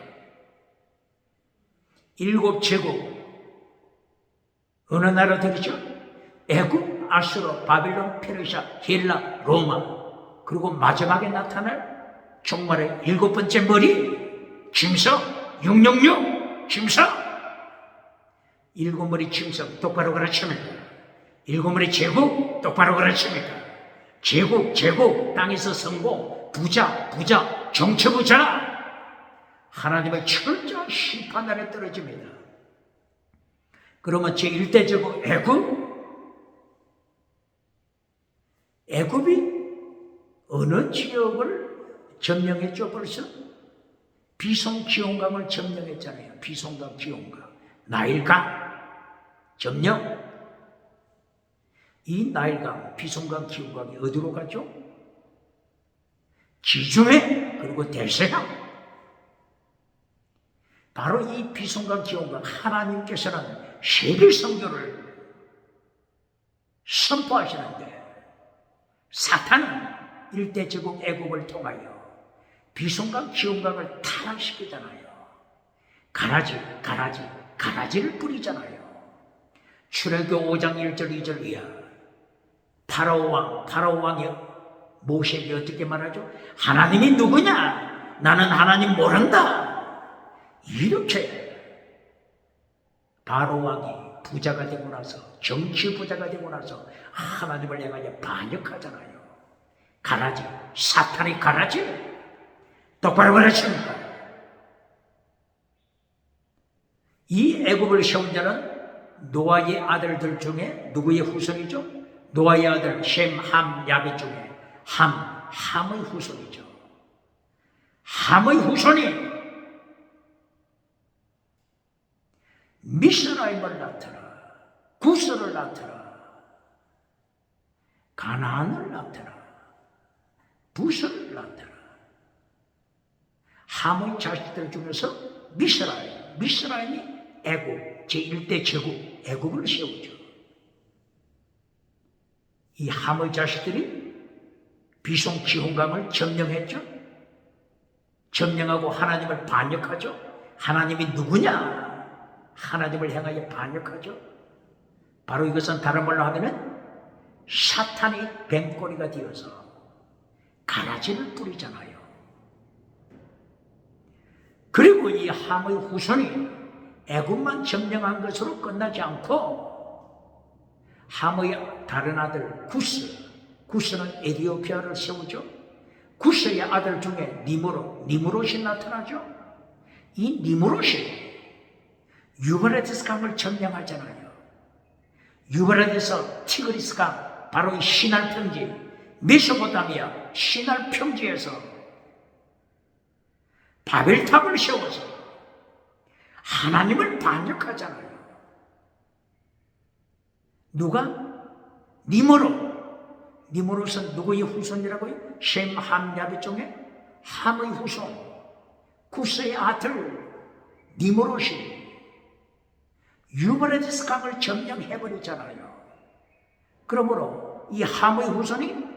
S1: 일곱 제국 어느 나라들이죠? 애굽, 아수르, 바빌론, 페르시아, 헬라, 로마. 그리고 마지막에 나타날 종말의 일곱 번째 머리, 짐승, 666 짐승. 일곱 머리 짐승 똑바로 가르칩니다. 일곱 머리 제국 똑바로 가르칩니다. 제국 땅에서 성공, 부자, 정치부자. 하나님의 철저한 심판 아래 떨어집니다. 그러면 제1대 제국 애굽이 어느 지역을 점령했죠? 벌써 비송 기온강을 점령했잖아요. 비송강, 기온강, 나일강 점령. 이 나일강, 비송강, 기온강이 어디로 가죠? 지중해 그리고 대서양. 바로 이 비송강, 기온강, 하나님께서는 세계 선교를 선포하시는데 사탄은 일대 제국 애국을 통하여 비송강, 기온강을 타락시키잖아요. 가라지를 뿌리잖아요. 출애굽 5장 1절 2절 이하 파라오 왕이 모세에게 어떻게 말하죠? 하나님이 누구냐? 나는 하나님 모른다. 이렇게 바로 왕이 부자가 되고 나서, 정치 부자가 되고 나서 하나님을 향하여 반역하잖아요. 사탄의 가라지 똑바로 가르칩니다. 이 애굽을 세운 자는 노아의 아들들 중에 누구의 후손이죠? 노아의 아들 셈, 함, 야벳 중에 함의 후손이죠. 함의 후손이 미스라임을 낳더라, 구스를 낳더라, 가나안을 낳더라, 부스를 낳더라. 함의 자식들 중에서 미스라임이 애굽 제1대 제국 애굽을 세우죠. 이 함의 자식들이 비송 기홍강을 점령했죠. 점령하고 하나님을 반역하죠. 하나님이 누구냐? 하나님을 향하여 반역하죠. 바로 이것은 다른 말로 하면은 사탄이 뱀꼬리가 되어서 가라지를 뿌리잖아요. 그리고 이 함의 후손이 애굽만 점령한 것으로 끝나지 않고 함의 다른 아들 구스는 에디오피아를 세우죠. 구스의 아들 중에 니무롯이 나타나죠. 이 니무롯이 유브라데스 강을 점령하잖아요. 유브라데스, 티그리스 강, 바로 이 시날 평지, 메소포타미아 시날 평지에서 바벨탑을 세워서 하나님을 반역하잖아요. 누가? 니무롯은 누구의 후손이라고요? 셈, 함, 야벳 중에 함의 후손, 구스의 아들 니무롯이 유브라데스 강을 점령해버리잖아요. 그러므로 이 함의 후손이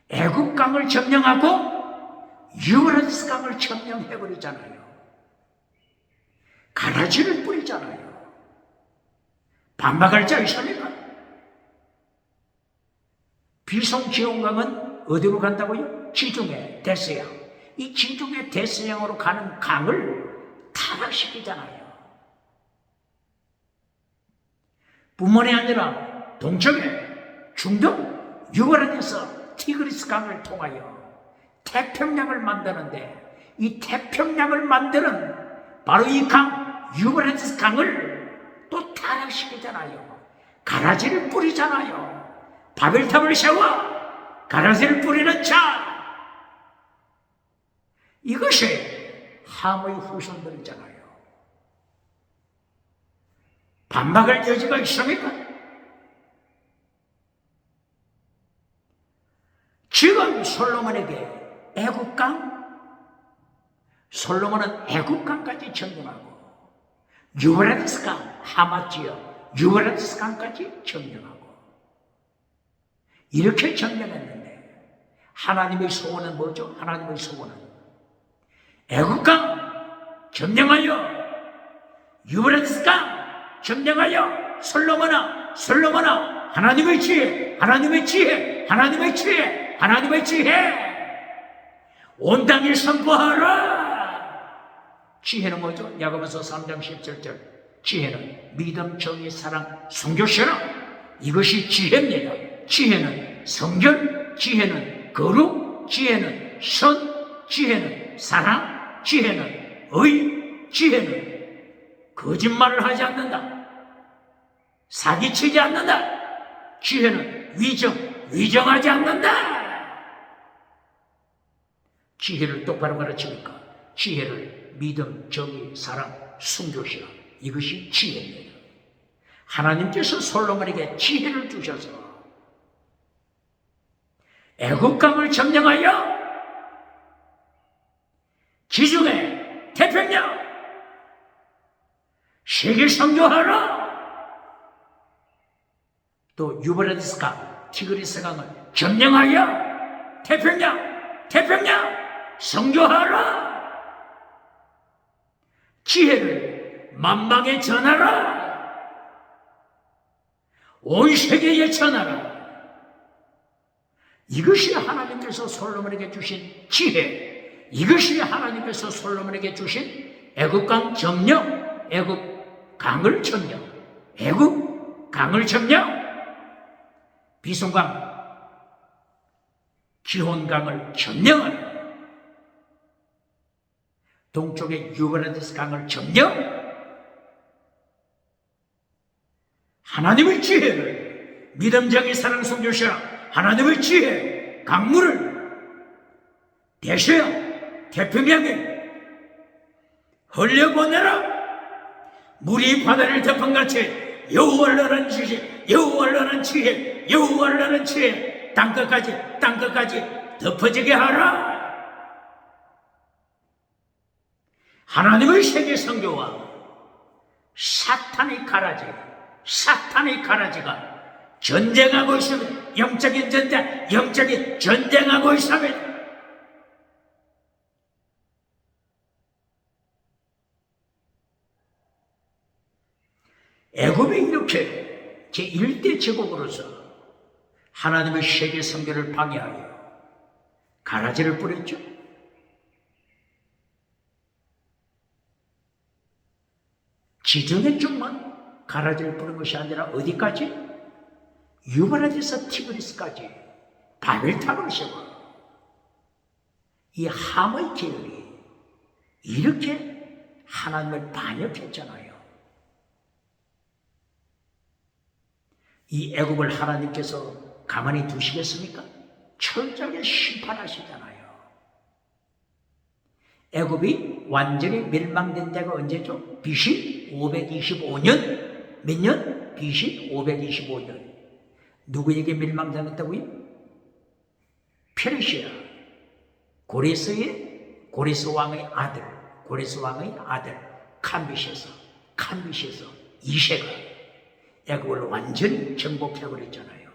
S1: 애굽 강을 점령하고 유브라데스 강을 점령해버리잖아요. 가라지를 뿌리잖아요. 반박할 자 있습니까? 비송 기온강은 어디로 간다고요? 지중해 대서양. 이 지중해 대서양으로 가는 강을 타락시키잖아요. 뿐만이 아니라 동쪽에 중동 유브라데스 티그리스 강을 통하여 태평양을 만드는데, 이 태평양을 만드는 바로 이 강, 유브라데스 강을 또 타락시키잖아요. 가라지를 뿌리잖아요. 바벨탑을 세워 가라지를 뿌리는 자, 이것이 함의 후손들이잖아요. 반박할 여지가 있습니까? 지금 솔로몬에게 애국강, 솔로몬은 애국강까지 점령하고 유브라데스 강, 하맛 지역 유브라데스 강까지 점령하고 이렇게 점령했는데, 하나님의 소원은 뭐죠? 하나님의 소원은 애국강 점령하여 유브라데스 강 점령하여 솔로몬아 하나님의 지혜, 하나님의 지혜, 하나님의 지혜, 하나님의 지혜 온 땅에 선포하라. 지혜는 뭐죠? 야고보서 3장 17절, 지혜는 믿음, 정의, 사랑, 순교시라. 이것이 지혜입니다. 지혜는 성결, 지혜는 거룩, 지혜는 선, 지혜는 사랑, 지혜는 의, 지혜는 거짓말을 하지 않는다, 사기치지 않는다, 지혜는 위정하지 않는다. 지혜를 똑바로 가르치니까 지혜를 믿음, 정의, 사랑, 순교시라. 이것이 지혜입니다. 하나님께서 솔로몬에게 지혜를 주셔서 애국강을 점령하여 지중해, 태평양, 세계 선교하라. 또 유브라데스 강, 티그리스 강을 점령하여 태평양 선교하라. 지혜를 만방에 전하라. 온 세계에 전하라. 이것이 하나님께서 솔로몬에게 주신 지혜, 이것이 하나님께서 솔로몬에게 주신 애국강 점령, 애국강을 점령, 애국강을 점령, 비송강, 기혼강을 점령하라. 동쪽의 유브라데스 강을 점령. 하나님의 지혜를, 믿음, 정의, 사랑, 순교시라. 하나님의 지혜, 강물을 대서양, 태평양에 흘려보내라. 물이 바다를 덮은같이 여호와를 너는 지혜, 여호와를 너는 지혜, 여호와를 너는 지혜, 땅끝까지 덮어지게 하라. 하나님의 세계 선교와 사탄의 가라지가 전쟁하고 있습니다. 영적인 전쟁하고 있습니다. 애굽이 이렇게 제1대 제국으로서 하나님의 세계 선교를 방해하여 가라지를 뿌렸죠. 지중해 쪽만 가라지를 뿌린 것이 아니라 어디까지? 유브라데스 티그리스까지 바벨탑을 세워. 이 함의 계열이 이렇게 하나님을 반역했잖아요. 이 애굽을 하나님께서 가만히 두시겠습니까? 철저하게 심판하시잖아요. 애굽이 완전히 멸망된 데가 언제죠? BC 525년. 몇 년? BC 525년. 누구에게 멸망당했다고요? 페르시아, 고레스 왕의 아들 캄비시에서 이세가 애굽을 완전히 정복해버렸잖아요.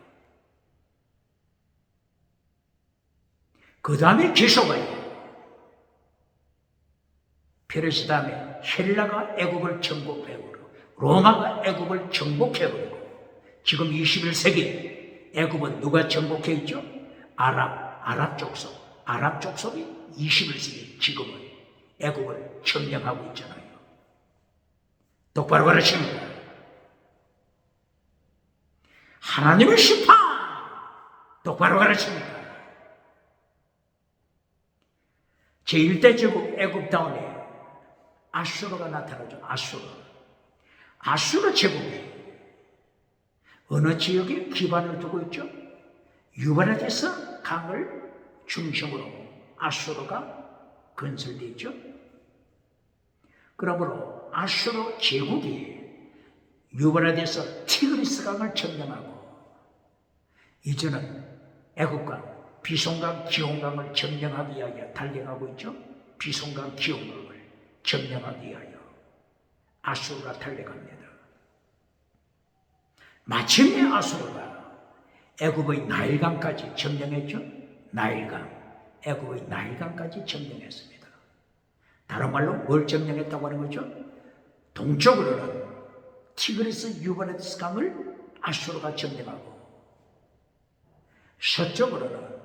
S1: 그 다음에 기소가요. 페르시 다음에 헬라가 애굽을 정복해버리고 로마가 애굽을 정복해버리고 지금 21세기 애굽은 누가 정복해 있죠? 아랍 족속이 21세기 지금은 애굽을 점령하고 있잖아요. 똑바로 가르칩니다. 하나님의 심판, 똑바로 가르칩니다. 제1대 제국 애굽 다음에 아수르가 나타나죠. 아수르 제국이 어느 지역에 기반을 두고 있죠? 유브라데스 강을 중심으로 아수르가 건설되어 있죠. 그러므로 아수르 제국이 유브라데스 티그리스 강을 점령하고 이제는 애국강, 비송강, 기온강을 점령하기 위하여 달려가고 있죠. 비송강, 기온강을 점령하기 위하여 아수르가 달려갑니다. 마침내 아수르가 애굽의 나일강까지 점령했죠. 애굽의 나일강까지 점령했습니다. 다른 말로 뭘 점령했다고 하는 거죠? 동쪽으로는 티그리스 유브라데스 강을 아수르가 점령하고 서쪽으로는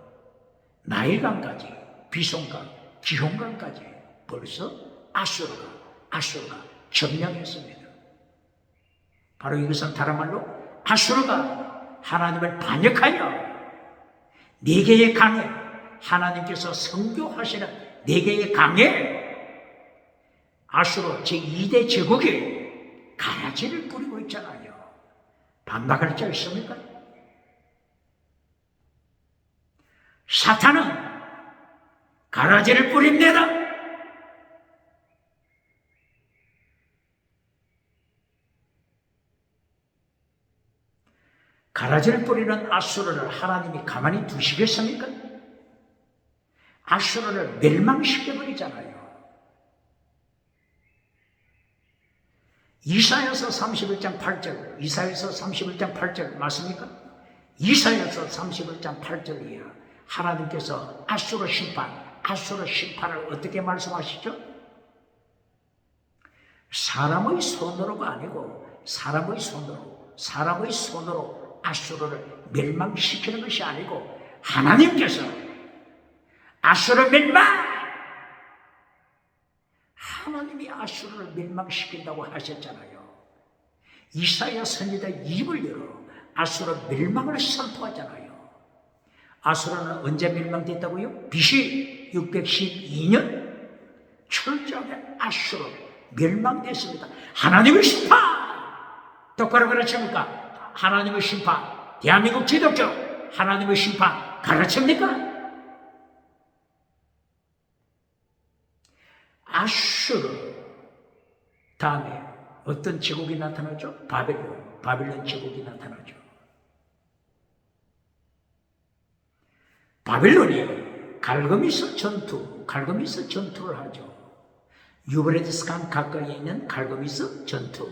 S1: 나일강까지, 비송강, 기럧강까지 벌써 아수르가 점령했습니다. 바로 이것은 다른 말로 아수르가 하나님을 반역하여 네 개의 강에 하나님께서 선교하시는 네 개의 강에 아수르 제2대 제국이 가라지를 뿌리고 있잖아요. 반박할 자 있습니까? 사탄은 가라지를 뿌립니다. 가라지를 뿌리는 아수르를 하나님이 가만히 두시겠습니까? 아수르를 멸망시켜버리잖아요. 이사야서 31장 8절, 이사야서 31장 8절 맞습니까? 이사야서 31장 8절이야. 하나님께서 아수르 심판을 어떻게 말씀하시죠? 사람의 손으로가 아니고 사람의 손으로 아수르를 멸망시키는 것이 아니고 하나님께서 아수르 하나님이 아수르를 멸망시킨다고 하셨잖아요. 이사야 선지자 입을 열어 아수르 멸망을 선포하잖아요. 아수르는 언제 멸망됐다고요? BC 612년 철저하게 아수르 멸망됐습니다. 하나님의 심판! 똑바로 가르칩니까? 하나님의 심판, 대한민국 기독교 하나님의 심판 가르칩니까? 아수르 다음에 어떤 제국이 나타나죠? 바빌론 제국이 나타나죠. 바빌론이 갈그미스 전투를 하죠. 유브라데스 강 가까이에 있는 갈그미스 전투.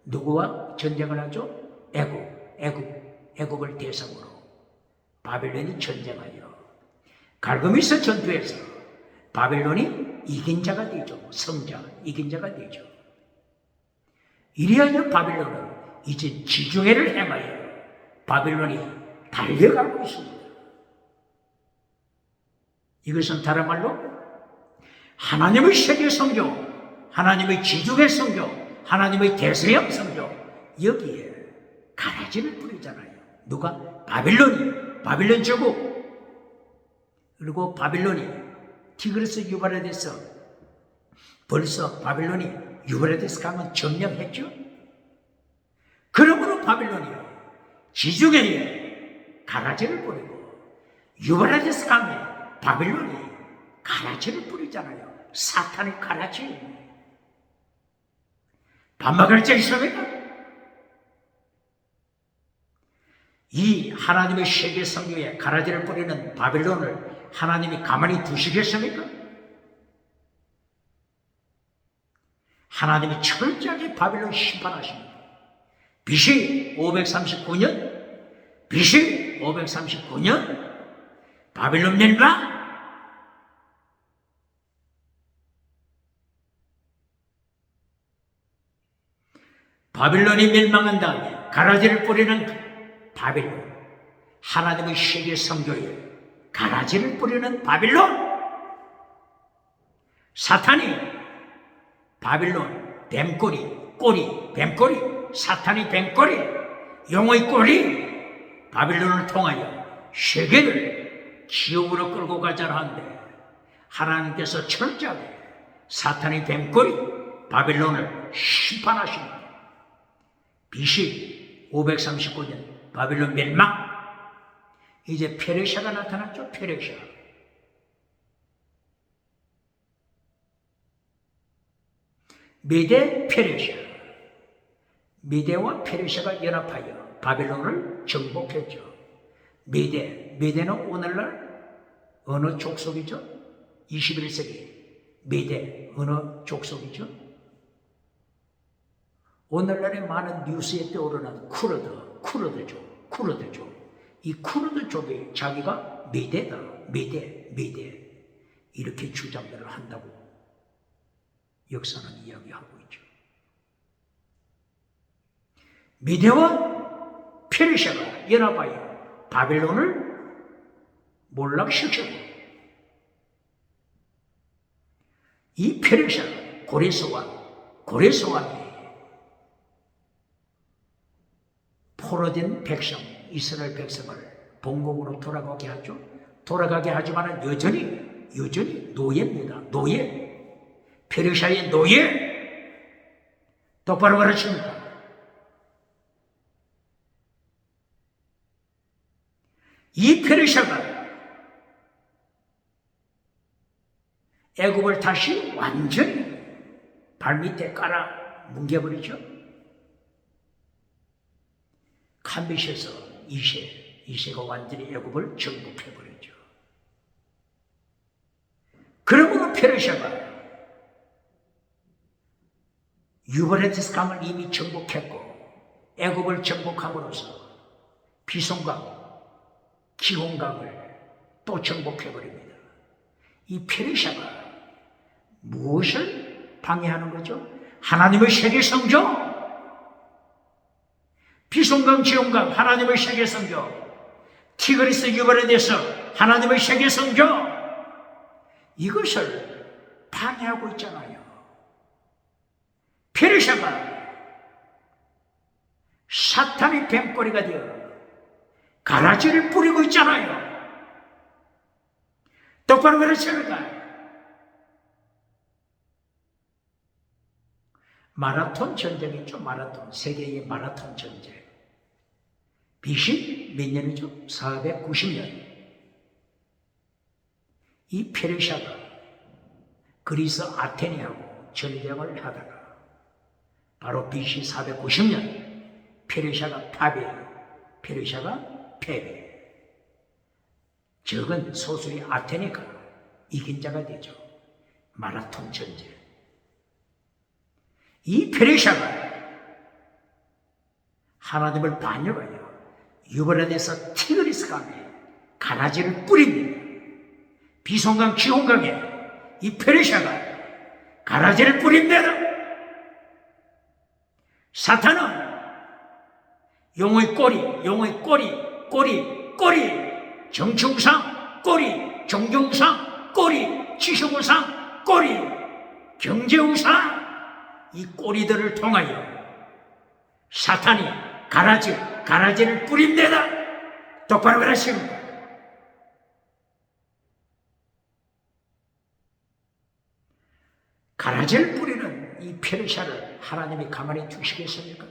S1: 누구와 전쟁을 하죠? 애굽을 대상으로 바빌론이 전쟁하여 갈그미스 전투에서 바빌론이 이긴 자가 되죠. 이긴 자가 되죠. 이리하여 바빌론은 이제 지중해를 향하여 바빌론이 달려가고 있습니다. 이것은 다른 말로 하나님의 세계 선교, 하나님의 지중해 선교, 하나님의 대서양 선교, 여기에 가라지를 뿌리잖아요. 누가? 바빌론 제국. 그리고 바빌론이 티그리스 유브라데스, 벌써 바빌론이 유브라데스 강은 점령했죠. 그러므로 바빌론이 지중해에 가라지를 뿌리고 유브라데스 강에 바빌론이 가라지를 뿌리잖아요. 사탄의 가라지. 반박할 자 있습니까? 이 하나님의 세계 선교에 가라지를 뿌리는 바빌론을 하나님이 가만히 두시겠습니까? 하나님이 철저하게 바빌론 심판하십니다. BC 539년 바빌론 멸망. 바빌론이 멸망한 다음에 가라지를 뿌리는 바빌론, 하나님의 세계 선교에 가라지를 뿌리는 바빌론. 사탄이 바빌론 뱀꼬리, 사탄이 뱀꼬리, 용의 꼬리, 바빌론을 통하여 세계를 지옥으로 끌고 가자라 하는데 하나님께서 철저하게 사탄의 뱀꼬리 바벨론을 심판하십니다. BC 539년 바벨론 멸망. 이제 페르시아가 나타났죠. 페르시아. 메데 페르시아. 메데와 페르시아가 연합하여 바벨론을 정복했죠. 메데는 오늘날 어느 족속이죠? 21세기 메데 어느 족속이죠? 오늘날의 많은 뉴스에 떠오르는 쿠르드족. 이 쿠르드족이 자기가 메데다, 메데 이렇게 주장들을 한다고 역사는 이야기하고 있죠. 메데와 페르시아가 연합하여 바벨론을 몰락시켰고, 이 페르시아 고레스왕이 포로된 백성, 이스라엘 백성을 본국으로 돌아가게 하죠. 돌아가게 하지만 여전히 노예입니다. 페르시아의 노예. 똑바로 가르칩니다. 이 페르시아가 애굽을 다시 완전히 발밑에 깔아 뭉개버리죠. 캄비시에서 이세가 완전히 애굽을 정복해버렸죠. 그러므로 페르시아가 유브라데스 강을 이미 정복했고 애굽을 정복함으로써 비송강, 기혼강을 또 정복해버립니다. 이 페르시아가 무엇을 방해하는 거죠? 하나님의 세계 성전, 비송강, 지홍강, 하나님의 세계 성전, 티그리스 유브라데스, 하나님의 세계 성전, 이것을 방해하고 있잖아요. 페르시아가 사탄의 뱀꼬리가 되어 가라지를 뿌리고 있잖아요. 똑바로 가르쳐볼까요? 마라톤 전쟁 있죠. 마라톤, 세계의 마라톤 전쟁. BC 몇 년이죠? 490년. 이 페르시아가 그리스 아테네하고 전쟁을 하다가 바로 BC 490년 페르시아가 패배. 적은 소수의 아테네가 이긴 자가 되죠. 마라톤 전쟁. 이 페르시아가 하나님을 반역하여 유브라데스 티그리스 강에 가라지를 뿌립니다. 비송강, 기홍강에 이 페르시아가 가라지를 뿌립니다. 사탄은 용의 꼬리, 정치우상 꼬리, 종교우상 꼬리, 지식우상 꼬리, 경제우상, 이 꼬리들을 통하여 사탄이 가라지를 뿌립니다. 똑바로 가르칩니다. 가라지를 뿌리는 이 페르시아를 하나님이 가만히 두시겠습니까?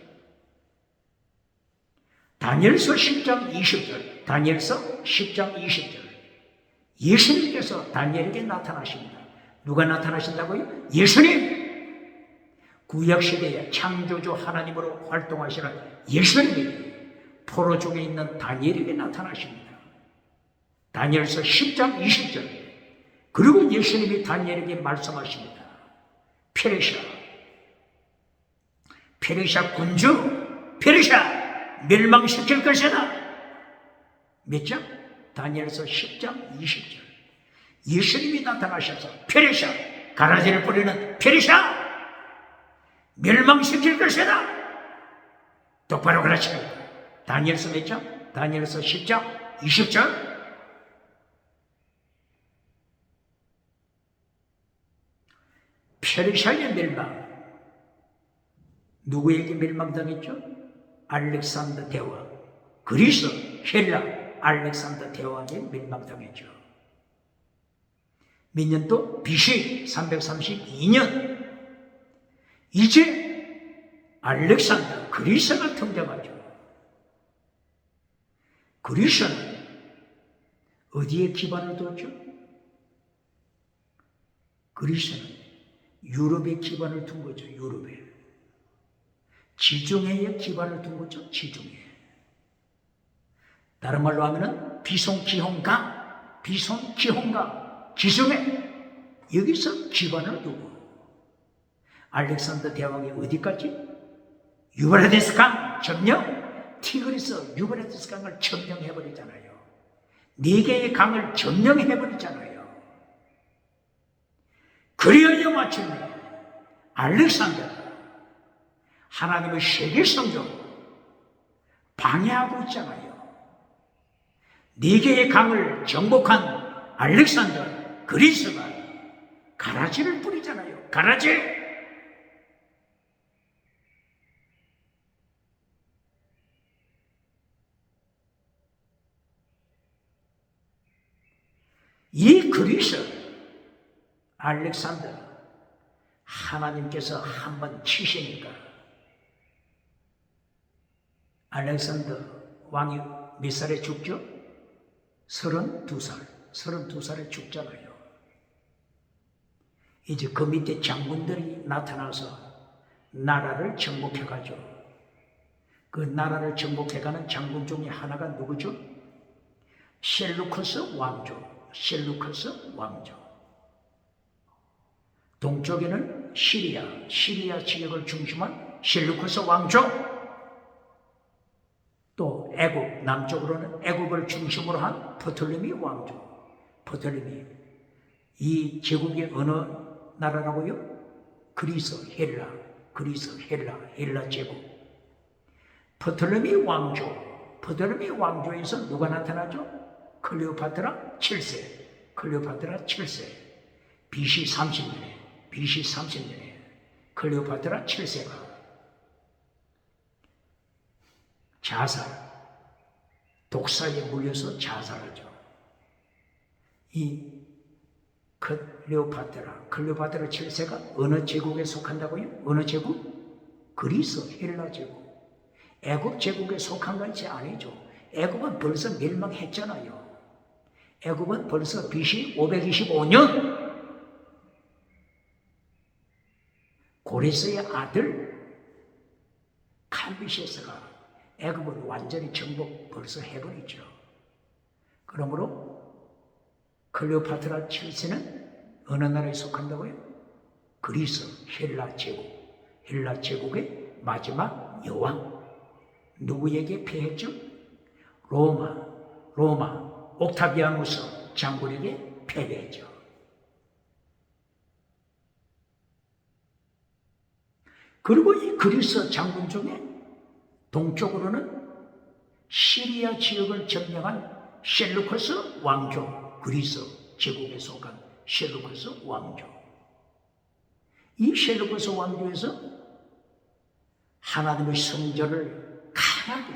S1: 다니엘서 10장 20절 예수님께서 다니엘에게 나타나십니다. 누가 나타나신다고요? 예수님! 구약시대에 창조주 하나님으로 활동하시는 예수님이 포로족에 있는 다니엘에게 나타나십니다. 다니엘서 10장 20절. 그리고 예수님이 다니엘에게 말씀하십니다. 페르시아 군주, 페르시아 멸망시킬 것이다. 몇 장? 다니엘서 10장 20절. 예수님이 나타나셔서 페르시아, 가라지를 뿌리는 페르시아 멸망시킬 것이다. 똑바로 가르칩니다. 다니엘서 몇 장? 다니엘서 10장 20절. 페르시아의 멸망. 누구에게 멸망당했죠? 알렉산더 대왕, 그리스, 헬라, 알렉산더 대왕에게 멸망당했죠. 몇 년도? BC 332년. 이제 알렉산더 그리스가 등장하죠. 그리스는 어디에 기반을 뒀죠? 그리스는 유럽에 기반을 둔 거죠. 유럽에. 지중해에 기반을 둔 거죠. 지중해. 다른 말로 하면은 비송기홍강, 지중해 여기서 기반을 두고 알렉산더 대왕이 어디까지? 유브라데스 강 점령, 티그리스 유브라데스 강을 점령해버리잖아요. 4개의 강을 점령해버리잖아요. 그리하여 마침내 알렉산더가 하나님의 세계 성경을 방해하고 있잖아요. 4개의 강을 정복한 알렉산더 그리스가 가라지를 뿌리잖아요. 가라지. 이 그리스 알렉산더 하나님께서 한번 치시니까 알렉산더 왕이 몇 살에 죽죠? 32살에 죽잖아요. 이제 그 밑에 장군들이 나타나서 나라를 정복해가죠. 그 나라를 정복해가는 장군 중에 하나가 누구죠? 셀루커스 왕조. 동쪽에는 시리아 지역을 중심한 셀루커스 왕조. 또 애굽, 남쪽으로는 애굽을 중심으로 한 프톨레미 왕조. 프톨레미. 이 제국이 어느 나라라고요? 그리스, 헬라 제국. 프톨레미 왕조에서 누가 나타나죠? 클레오파트라 7세. BC 30년에 클레오파트라 7세가 독사에 물려서 자살하죠. 이 클레오파트라 7세가 어느 제국에 속한다고요? 어느 제국? 그리스, 헬라 제국. 애굽 제국에 속한 것이 아니죠. 애굽은 벌써 멸망했잖아요. 애굽은 벌써 BC 525년 고레스의 아들 칼비셰스가 애굽을 완전히 정복 벌써 해버리죠. 그러므로 클레오파트라 7세는 어느 나라에 속한다고요? 그리스, 헬라 제국의 마지막 여왕. 누구에게 패했죠? 로마 옥타비아누스 장군에게 패배했죠. 그리고 이 그리스 장군 중에 동쪽으로는 시리아 지역을 점령한 셀루커스 왕조, 그리스 제국에 속한 셀루커스 왕조. 이 셀루커스 왕조에서 하나님의 성전을 강하게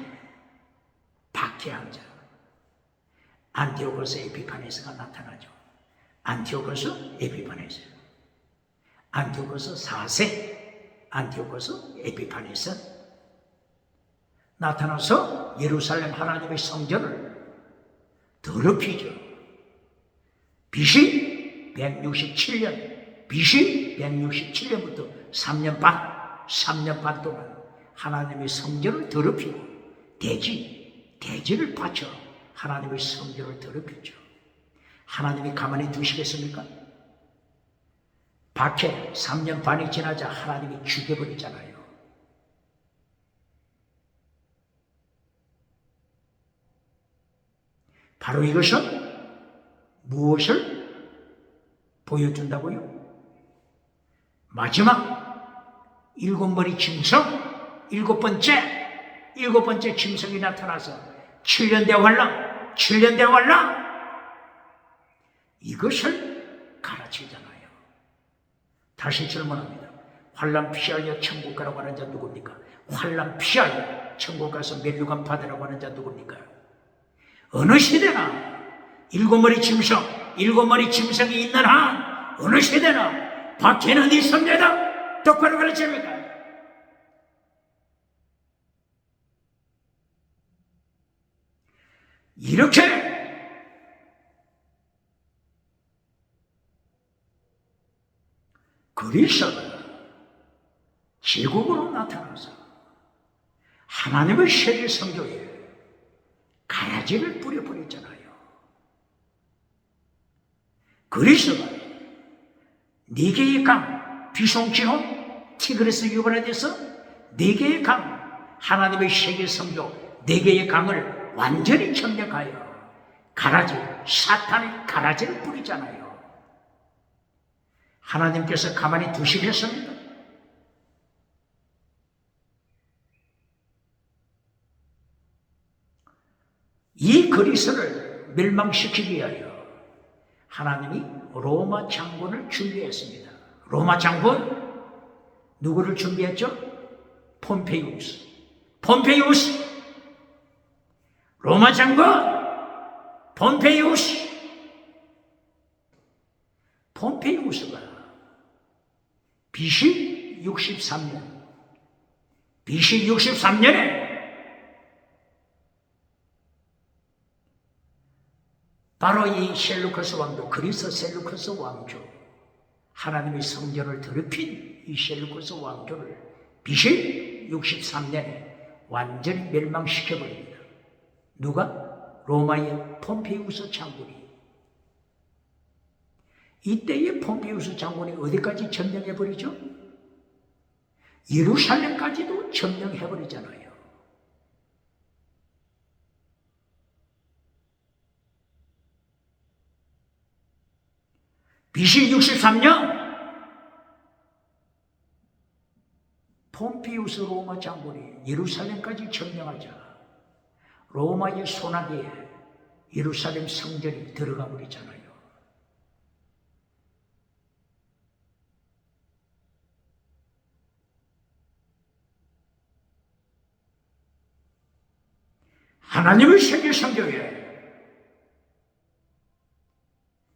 S1: 박해한 자 안티오코스 에피파네스가 나타나죠. 안티오코스 4세 안티오코스 에피파네스 나타나서 예루살렘 하나님의 성전을 더럽히죠. BC 167년부터 3년 반 동안 하나님의 성전을 더럽히고 대지를 바쳐 하나님의 성전을 더럽혔죠. 하나님이 가만히 두시겠습니까? 박해 3년 반이 지나자 하나님이 죽여버리잖아요. 바로 이것은 무엇을 보여준다고요? 마지막 7머리 짐승, 7번째 짐승이 나타나서 7년 대환란 이것을 가르치잖아요. 다시 질문합니다. 환란 피하여 천국 가라고 하는 자 누굽니까? 환란 피하여 천국 가서 면류관 받으라고 하는 자 누굽니까? 어느 시대나 일곱 머리 짐승이 있는 한 어느 시대나 박해는 네 선대다. 똑바로 가르칩니까? 이렇게 그리스도가 제국으로 나타나서 하나님의 세계 성교에 가라지를 뿌려버렸잖아요. 그리스도가 네 개의 강, 비송지혼, 티그리스 유브라데스 네 개의 강, 하나님의 세계 성교 네 개의 강을 완전히 점령하여 가라지, 사탄의 가라지를 뿌리잖아요. 하나님께서 가만히 두시겠습니까? 이 그리스도를 멸망시키기 위하여 하나님이 로마 장군을 준비했습니다. 로마 장군 누구를 준비했죠? 폼페이우스. 로마 장군 폼페이우스가 BC 63년에 바로 이 셀루커스 왕조, 그리스 셀루커스 왕조, 하나님의 성전을 더럽힌 이 셀루커스 왕조를 BC 63년에 완전히 멸망시켜버립니다. 누가? 로마의 폼페이우스 장군이. 이때의 폼페이우스 장군이 어디까지 점령해버리죠? 예루살렘까지도 점령해버리잖아요. BC 63년 폼페이우스 로마 장군이 예루살렘까지 점령하자 로마의 손아귀에 예루살렘 성전이 들어가 버리잖아요. 하나님의 세계 성교에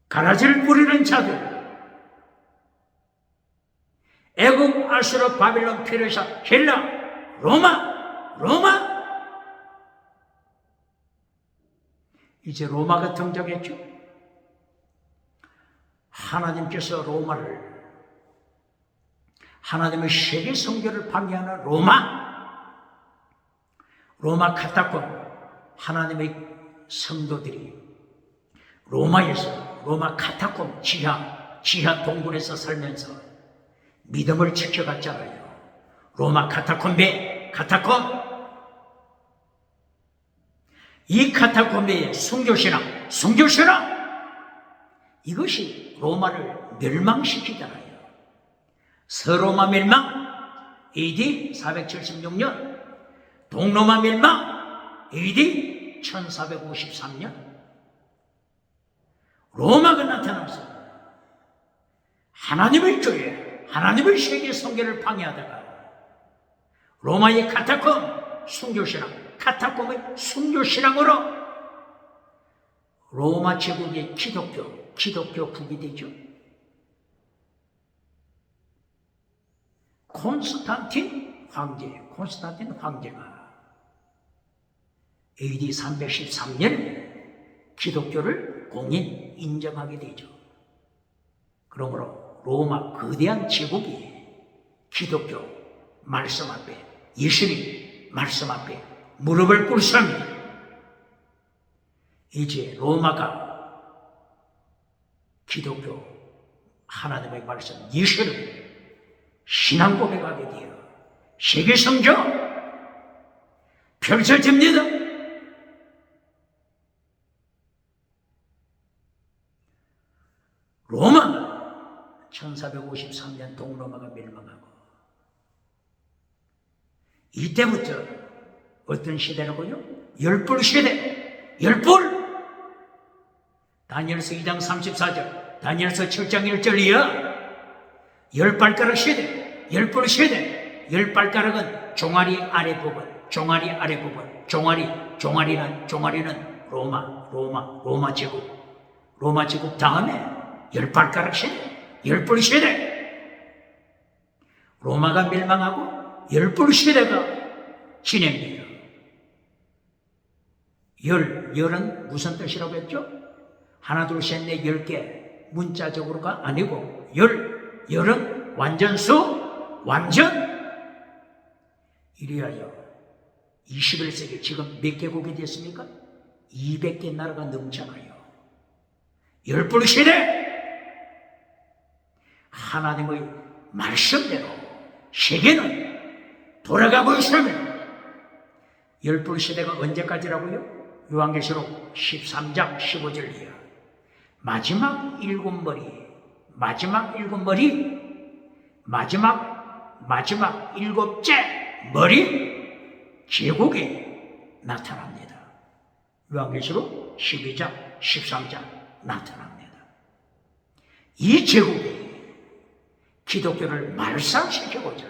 S1: 가라지를 뿌리는 자들, 애국, 아수르, 바빌론, 페르시아, 헬라, 로마 이제 로마가 등장했죠. 하나님께서 로마를, 하나님의 세계 성교를 방해하는 로마 카타콤, 하나님의 성도들이 로마 카타콤 지하 동굴에서 살면서 믿음을 지켜갔잖아요. 로마 카타콤베, 이 카타콤베의 순교신앙 이것이 로마를 멸망시키잖아요. 서로마 멸망 AD 476년, 동로마 멸망 AD 1453년. 로마가 나타나서 하나님의 교회, 하나님의 세계 성교를 방해하다가 로마의 카타콤 순교신앙, 카타콤의 순교신앙으로 로마 제국의 기독교국이 되죠. 콘스탄틴 황제가 AD 313년 기독교를 공인 인정하게 되죠. 그러므로 로마 거대한 제국이 기독교 말씀 앞에, 예수님 말씀 앞에 무릎을 꿇습니다. 이제 로마가 기독교 하나님의 말씀, 예수를 신앙 고백하게 되어 세계 성교 펼쳐집니다. 로마가 1453년 동로마가 멸망하고 이때부터 어떤 시대라고요? 열불 시대. 다니엘서 2장 34절, 다니엘서 7장 1절이야. 열발가락 시대, 열불 시대. 열발가락은 종아리 아래 부분, 종아리는 로마 제국 다음에 열발가락 시대, 열불 시대. 로마가 멸망하고 열불 시대가 진행돼요. 열은 무슨 뜻이라고 했죠? 하나, 둘, 셋, 넷, 10개 문자적으로가 아니고 열은 완전수, 이리하여 21세기 지금 몇 개국이 됐습니까? 200개 나라가 넘잖아요. 열불 시대! 하나님의 말씀대로 세계는 돌아가고 있습니다. 열불 시대가 언제까지라고요? 요한계시록 13장 15절 이하. 마지막 일곱 일곱째 머리 제국이 나타납니다. 요한계시록 12장 13장 나타납니다. 이 제국이 기독교를 말살시키고자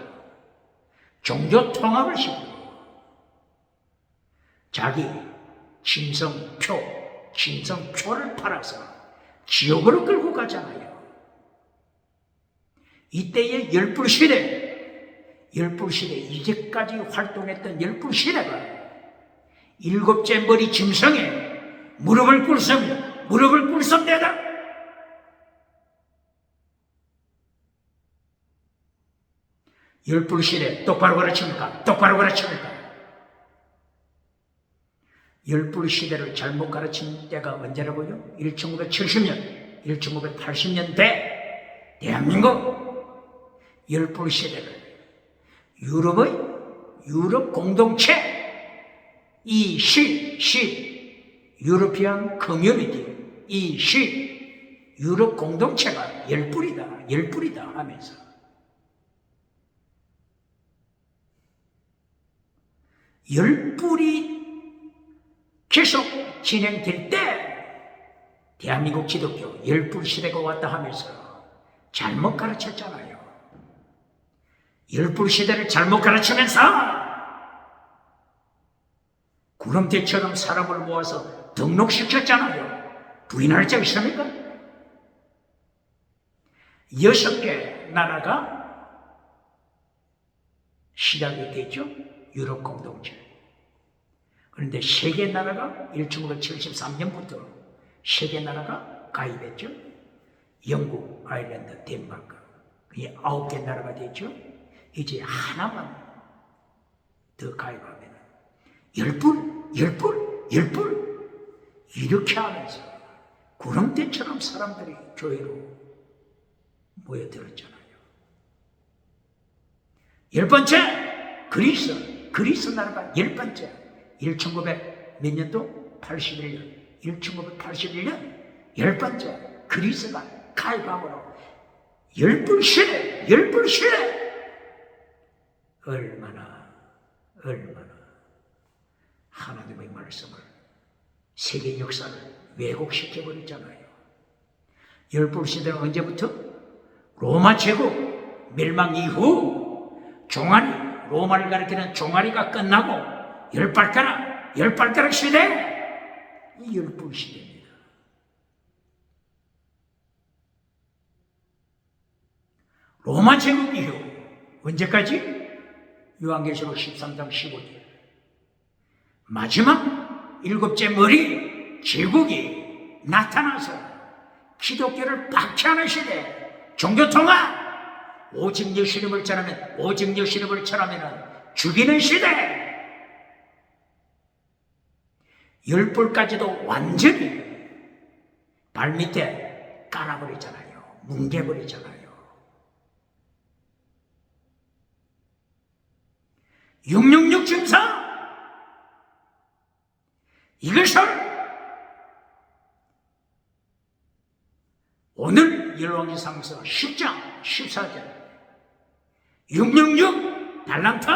S1: 종교 통합을 시키고 자기 짐승표를 팔아서 지옥으로 끌고 가잖아요. 이때의 열불시대 이제까지 활동했던 열불시대가 일곱째 머리 짐승에 무릎을 꿇습니다. 열불시대 똑바로 가르칩니까? 열불시대를 잘못 가르친 때가 언제라고요? 1980년대 대한민국 열불시대를 유럽 공동체 유로피안 커뮤니티 유럽 공동체가 열불이다 하면서 열불이 계속 진행될 때 대한민국 기독교 열불 시대가 왔다 하면서 잘못 가르쳤잖아요. 열불 시대를 잘못 가르치면서 구름대처럼 사람을 모아서 등록시켰잖아요. 부인할 적 있습니까? 6개 나라가 시작이 됐죠. 유럽 공동체. 그런데 3개 나라가 1973년부터 3개 나라가 가입했죠. 영국, 아일랜드, 덴마크. 그게 9개 나라가 됐죠. 이제 하나만 더 가입하면 열불 이렇게 하면서 구름대처럼 사람들이 교회로 모여들었잖아요. 10번째 그리스 나라가 10번째 1900 몇 년도? 1981년 10번째 그리스가 가입함으로 열불 시대 얼마나 하나님의 말씀을 세계 역사를 왜곡시켜버렸잖아요. 열불 시대는 언제부터? 로마 제국 멸망 이후 로마를 가리키는 종아리가 끝나고 열발가락 시대, 이 열불 시대입니다. 로마 제국 이후 언제까지? 요한계시록 13장 15절. 마지막 일곱째 머리 제국이 나타나서 기독교를 박해하는 시대, 종교통합, 오직 예수님을 전하면 죽이는 시대. 열불까지도 완전히 발밑에 깔아버리잖아요. 뭉개버리잖아요. 666 증상, 이것을 오늘 열왕기상서 10장 14절 666 달란트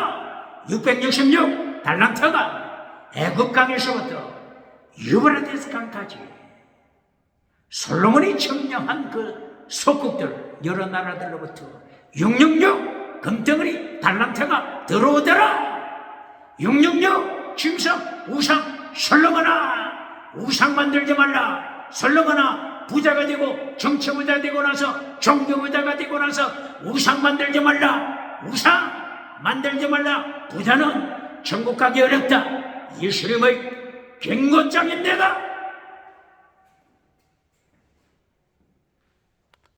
S1: 666 달란트가 애굽강에서부터 유브라데스 강까지 솔로몬이 점령한 그 속국들 여러 나라들로부터 666 금덩어리 달란트가 들어오더라. 666 짐승 우상 솔로몬아 우상 만들지 말라. 솔로몬아, 부자가 되고 정치부자 되고 나서 종교부자가 되고 나서 우상 만들지 말라. 우상 만들지 말라. 부자는 천국 가기 어렵다. 예수님의 경고장입니다.